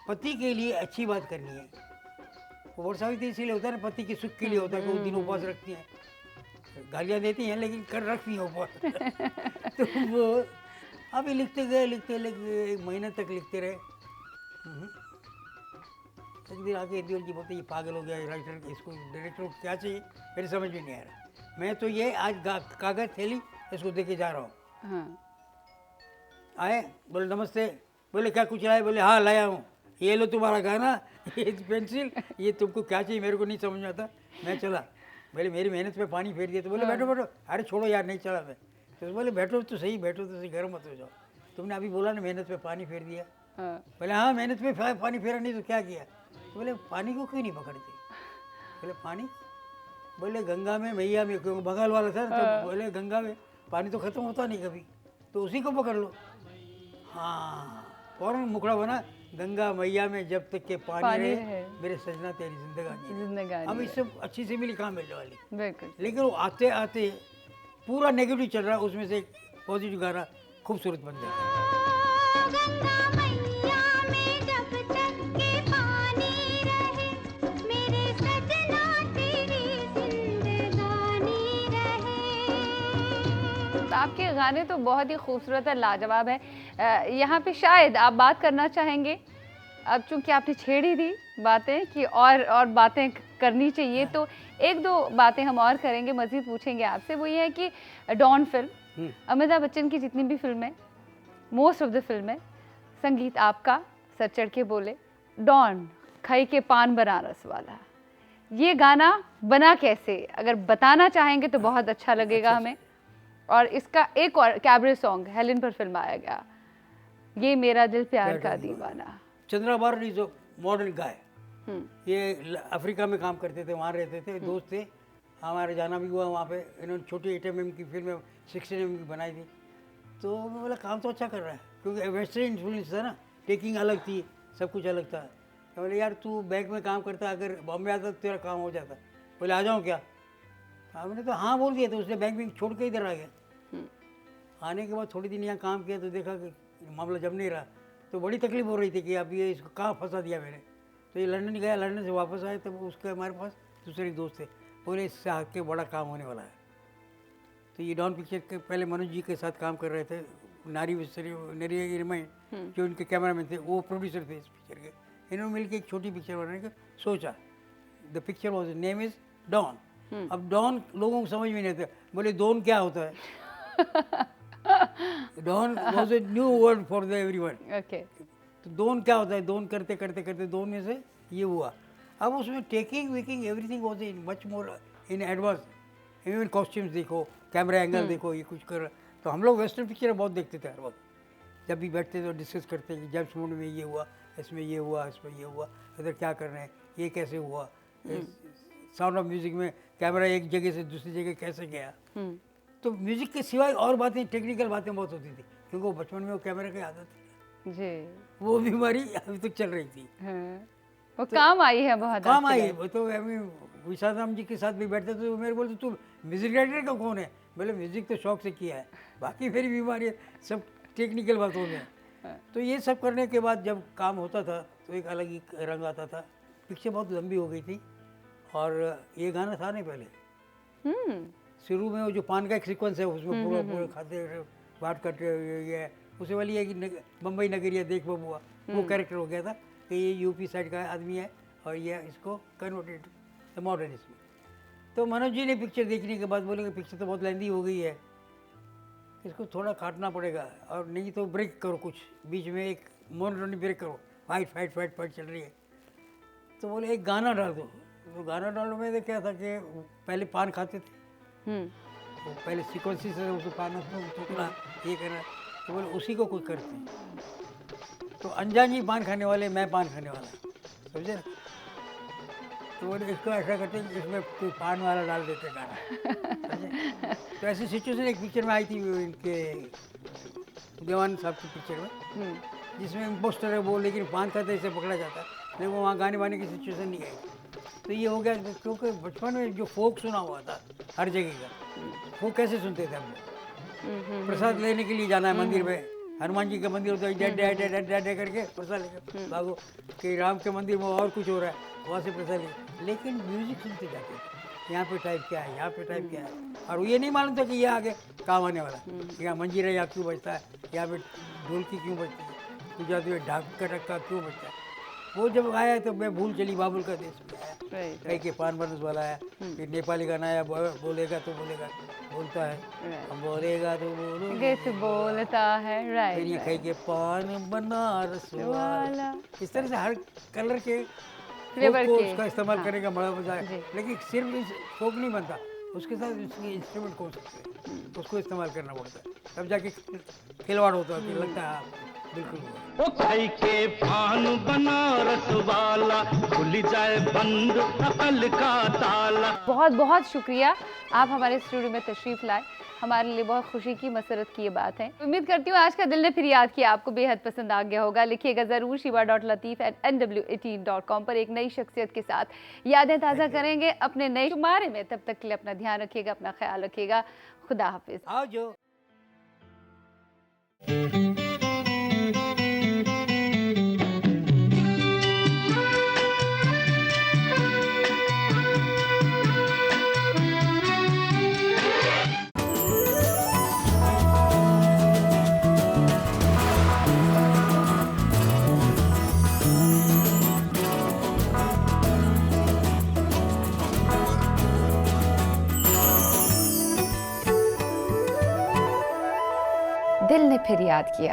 पति के लिए अच्छी बात करनी है। वट सावित्री इसीलिए होता है ना, पति के सुख के लिए होता है कि वो दिन उपवास रखती हैं, गालियाँ देती हैं लेकिन कर रखती हैं उपवास। तो वो अभी लिखते गए एक महीने तक लिखते रहे। एक दिन आके दिल जी बोलते ये पागल हो गया राइटर, इसको डायरेक्टर को क्या चाहिए मेरे समझ में नहीं आ रहा। मैं तो ये आज कागज़ थैली इसको दे के जा रहा हूँ। हाँ आए, बोले नमस्ते, बोले क्या कुछ लाए, बोले हाँ लाया हूँ, ये लो तुम्हारा गाना, ये पेंसिल, ये तुमको क्या चाहिए मेरे को नहीं समझ में आता। मैं चला, बोले मेरी मेहनत पे पानी फेर दिया। तो बोले बैठो बैठो, अरे छोड़ो यार नहीं चला मैं। तो बोले बैठो तो सही, घर मत हो जाओ, तुमने अभी बोला ना मेहनत पे पानी फेर दिया। हाँ बोले हाँ मेहनत पे पानी फेरा नहीं तो क्या किया। तो बोले पानी को क्यों नहीं पकड़ते, बोले पानी, बोले गंगा में मैया में, क्योंकि बंगाल वाला था तो बोले गंगा में पानी तो खत्म होता नहीं कभी, तो उसी को पकड़ लो। हाँ फौरन मुखड़ा बना, गंगा मैया में जब तक के पानी रहे, मेरे सजना तेरी जिंदगानी। जिंदगानी अब इससे अच्छी से मिली कहाँ मिलने वाली, बिल्कुल। लेकिन वो आते आते पूरा नेगेटिव चल रहा है, उसमें से एक पॉजिटिव गाना खूबसूरत बन जाता है। गंगा मैया में जब तक के पानी रहे, मेरे सजना तेरी जिंदगानी रहे। आपके गाने तो बहुत ही खूबसूरत है, लाजवाब है। यहाँ पे शायद आप बात करना चाहेंगे, अब चूंकि आपने छेड़ी दी बातें कि और बातें करनी चाहिए, तो एक दो बातें हम और करेंगे, मज़ीद पूछेंगे आपसे। वो ये है कि डॉन फिल्म, अमिताभ बच्चन की जितनी भी फिल्में, मोस्ट ऑफ द फिल्में, संगीत आपका, सर चढ़ के बोले, डॉन खाई के पान बनारस वाला, ये गाना बना कैसे, अगर बताना चाहेंगे तो बहुत अच्छा लगेगा हमें। और इसका एक और कैबरे सॉन्ग हेलेन पर फिल्माया गया, ये मेरा दिल प्यार का दीवाना। चंद्रा बार इज मॉडर्न गाय, ये अफ्रीका में काम करते थे, वहाँ रहते थे, दोस्त थे हमारे, जाना भी हुआ वहाँ पे। इन्होंने छोटी 8 mm की फिल्म 16 mm की बनाई थी। तो मैं बोला काम तो अच्छा कर रहा है, क्योंकि वेस्टर्न इन्फ्लुएंस था ना, टेकिंग अलग थी, सब कुछ अलग था। तो बोले यार तू बैंक में काम करता, अगर बॉम्बे आता तो तेरा काम हो जाता। बोले आ जाऊँ क्या, हमने तो हाँ बोल दिया, तो उसने बैंक में छोड़ के इधर आ गया। आने के बाद थोड़ी दिन यहाँ काम किया तो देखा कि मामला जम नहीं रहा, तो बड़ी तकलीफ हो रही थी कि अब ये इसको कहाँ फंसा दिया मैंने। तो ये लंदन गया, लंदन से वापस आए तब उसके हमारे पास दूसरे दोस्त थे, बोले इससे आगे बड़ा काम होने वाला है। तो ये डॉन पिक्चर के पहले मनोज जी के साथ काम कर रहे थे, नारी रिमाइंड जो इनके कैमरामैन थे, वो प्रोड्यूसर थे इस पिक्चर के। इन्होंने मिलकर एक छोटी पिक्चर बनाने का सोचा। The picture was name is Don. अब डॉन लोगों को समझ में नहीं आता, बोले डॉन क्या होता है। Don was a new word for the everyone. Okay, तो डॉन क्या होता है, डॉन करते करते करते डॉन में से ये हुआ। अब उसमें taking waking everything was in much more in advance. Even costumes देखो, कैमरा एंगल देखो, ये कुछ कर। तो हम लोग वेस्टर्न पिक्चर बहुत देखते थे हर वक्त, जब भी बैठते तो डिस्कस करते कि जेम्स बॉन्ड में ये हुआ, इसमें ये हुआ, इसमें ये हुआ, इधर क्या कर रहे हैं, ये कैसे हुआ। साउंड ऑफ म्यूजिक में कैमरा एक जगह से दूसरी जगह कैसे गया। तो म्यूजिक के सिवाय और बातें, टेक्निकल बातें बहुत होती थी, क्योंकि वो बचपन में वो कैमरा की आदत थी जी, वो बीमारी अभी तक चल रही थी। हाँ। वो काम आई है बहुत काम आपके आई। लिए। वो तो विशाल राम जी के साथ भी बैठते थे, तो मेरे बोलते तू म्यूजिक डायरेक्टर का कौन है। बोले म्यूजिक तो शौक से किया है, बाकी मेरी बीमारी सब टेक्निकल बातों में। तो ये सब करने के बाद जब काम होता था तो एक अलग ही रंग आता था। पिक्चर बहुत लंबी हो गई थी और ये गाना था नहीं पहले। शुरू में वो जो पान का एक सीक्वेंस है उसमें पूरा पूरा खाते बात करते ये उसे वाली है कि बम्बई नगरिया देख बबुआ, वो कैरेक्टर हो गया था कि ये यूपी साइड का आदमी है और ये इसको कन्वर्टेड मॉडर्निज्म। तो मनोज जी ने पिक्चर देखने के बाद बोले कि पिक्चर तो बहुत लेंदी हो गई है, इसको थोड़ा काटना पड़ेगा, और नहीं तो ब्रेक करो, कुछ बीच में एक मोनोटोनी ब्रेक करो, फाइट फाइट फाइट फाइट चल रही है। तो बोले एक गाना डाल दो। तो गाना डालने में तो क्या था कि पहले पान खाते थे, तो पहले सीक्वेंसी से उसको पान टुकड़ा ये करना, तो बोले उसी को कोई करते हैं। तो अनजान जी पान खाने वाले, मैं पान खाने वाला, समझे ना। तो बोले इसको ऐसा करते हैं, इसमें कोई पान वाला डाल देते गाना, समझे। तो ऐसी सिचुएशन एक पिक्चर में आई थी इनके देवान साहब की पिक्चर में, जिसमें इम्पोस्टर है वो, लेकिन पान खाते इसे पकड़ा जाता है, लेकिन वो वहाँ गाने वाने की सिचुएशन नहीं आई। तो ये हो गया क्योंकि बचपन में जो फोक सुना हुआ था हर जगह का, वो कैसे सुनते थे हम लोग। प्रसाद लेने के लिए जाना है मंदिर में, हनुमान जी का मंदिर होता है, डे करके प्रसाद लेकर भागो कि राम के मंदिर में और कुछ हो रहा है, वहाँ से प्रसाद ले। लेकिन म्यूजिक सुनते जाते थे, यहाँ पे टाइप क्या है, यहाँ पे टाइप क्या है, और ये नहीं मालूम था कि ये आगे काम आने वाला, यहाँ मंजीरा यहाँ क्यों बजता है, यहाँ पे ढोलकी क्यों बजती है, गुजराती में ढाक का टक्का क्यों बजता है। वो जब आया तो मैं भूल चली बाबुल का देश में आया, कहीं के पान बरस वाला है, फिर नेपाली गाना आया, बोलेगा तो बोलेगा, बोलता है, बोलेगा तो बोलता है, फिर ये कहीं के पान बनारस वाला। इस तरह से हर कलर के फ्लेवर को के उसका इस्तेमाल करने का बड़ा मजा है। लेकिन सिर्फ फोक नहीं बनता, उसके साथ उसके इंस्ट्रूमेंट कौन सकते हैं, उसको इस्तेमाल करना पड़ता है, तब जाके खिलवाड़ होता है कि लगता है बिल्कुल। ओ खाई के पान बनारस वाला, खुल जाए बंद अकल का ताला। बहुत बहुत शुक्रिया, आप हमारे स्टूडियो में तशरीफ लाए, हमारे लिए बहुत खुशी की मसरत की ये बात है। उम्मीद करती हूँ आज का दिल ने फिर याद किया आपको बेहद पसंद आ गया होगा। लिखिएगा ज़रूर shiva.lateef@nw18.com पर। एक नई शख्सियत के साथ यादें ताज़ा करेंगे अपने नए शुमारे में। तब तक के लिए अपना ध्यान रखिएगा, अपना ख्याल रखिएगा। खुदा हाफिज़। आओ जो दिल ने फिर याद किया।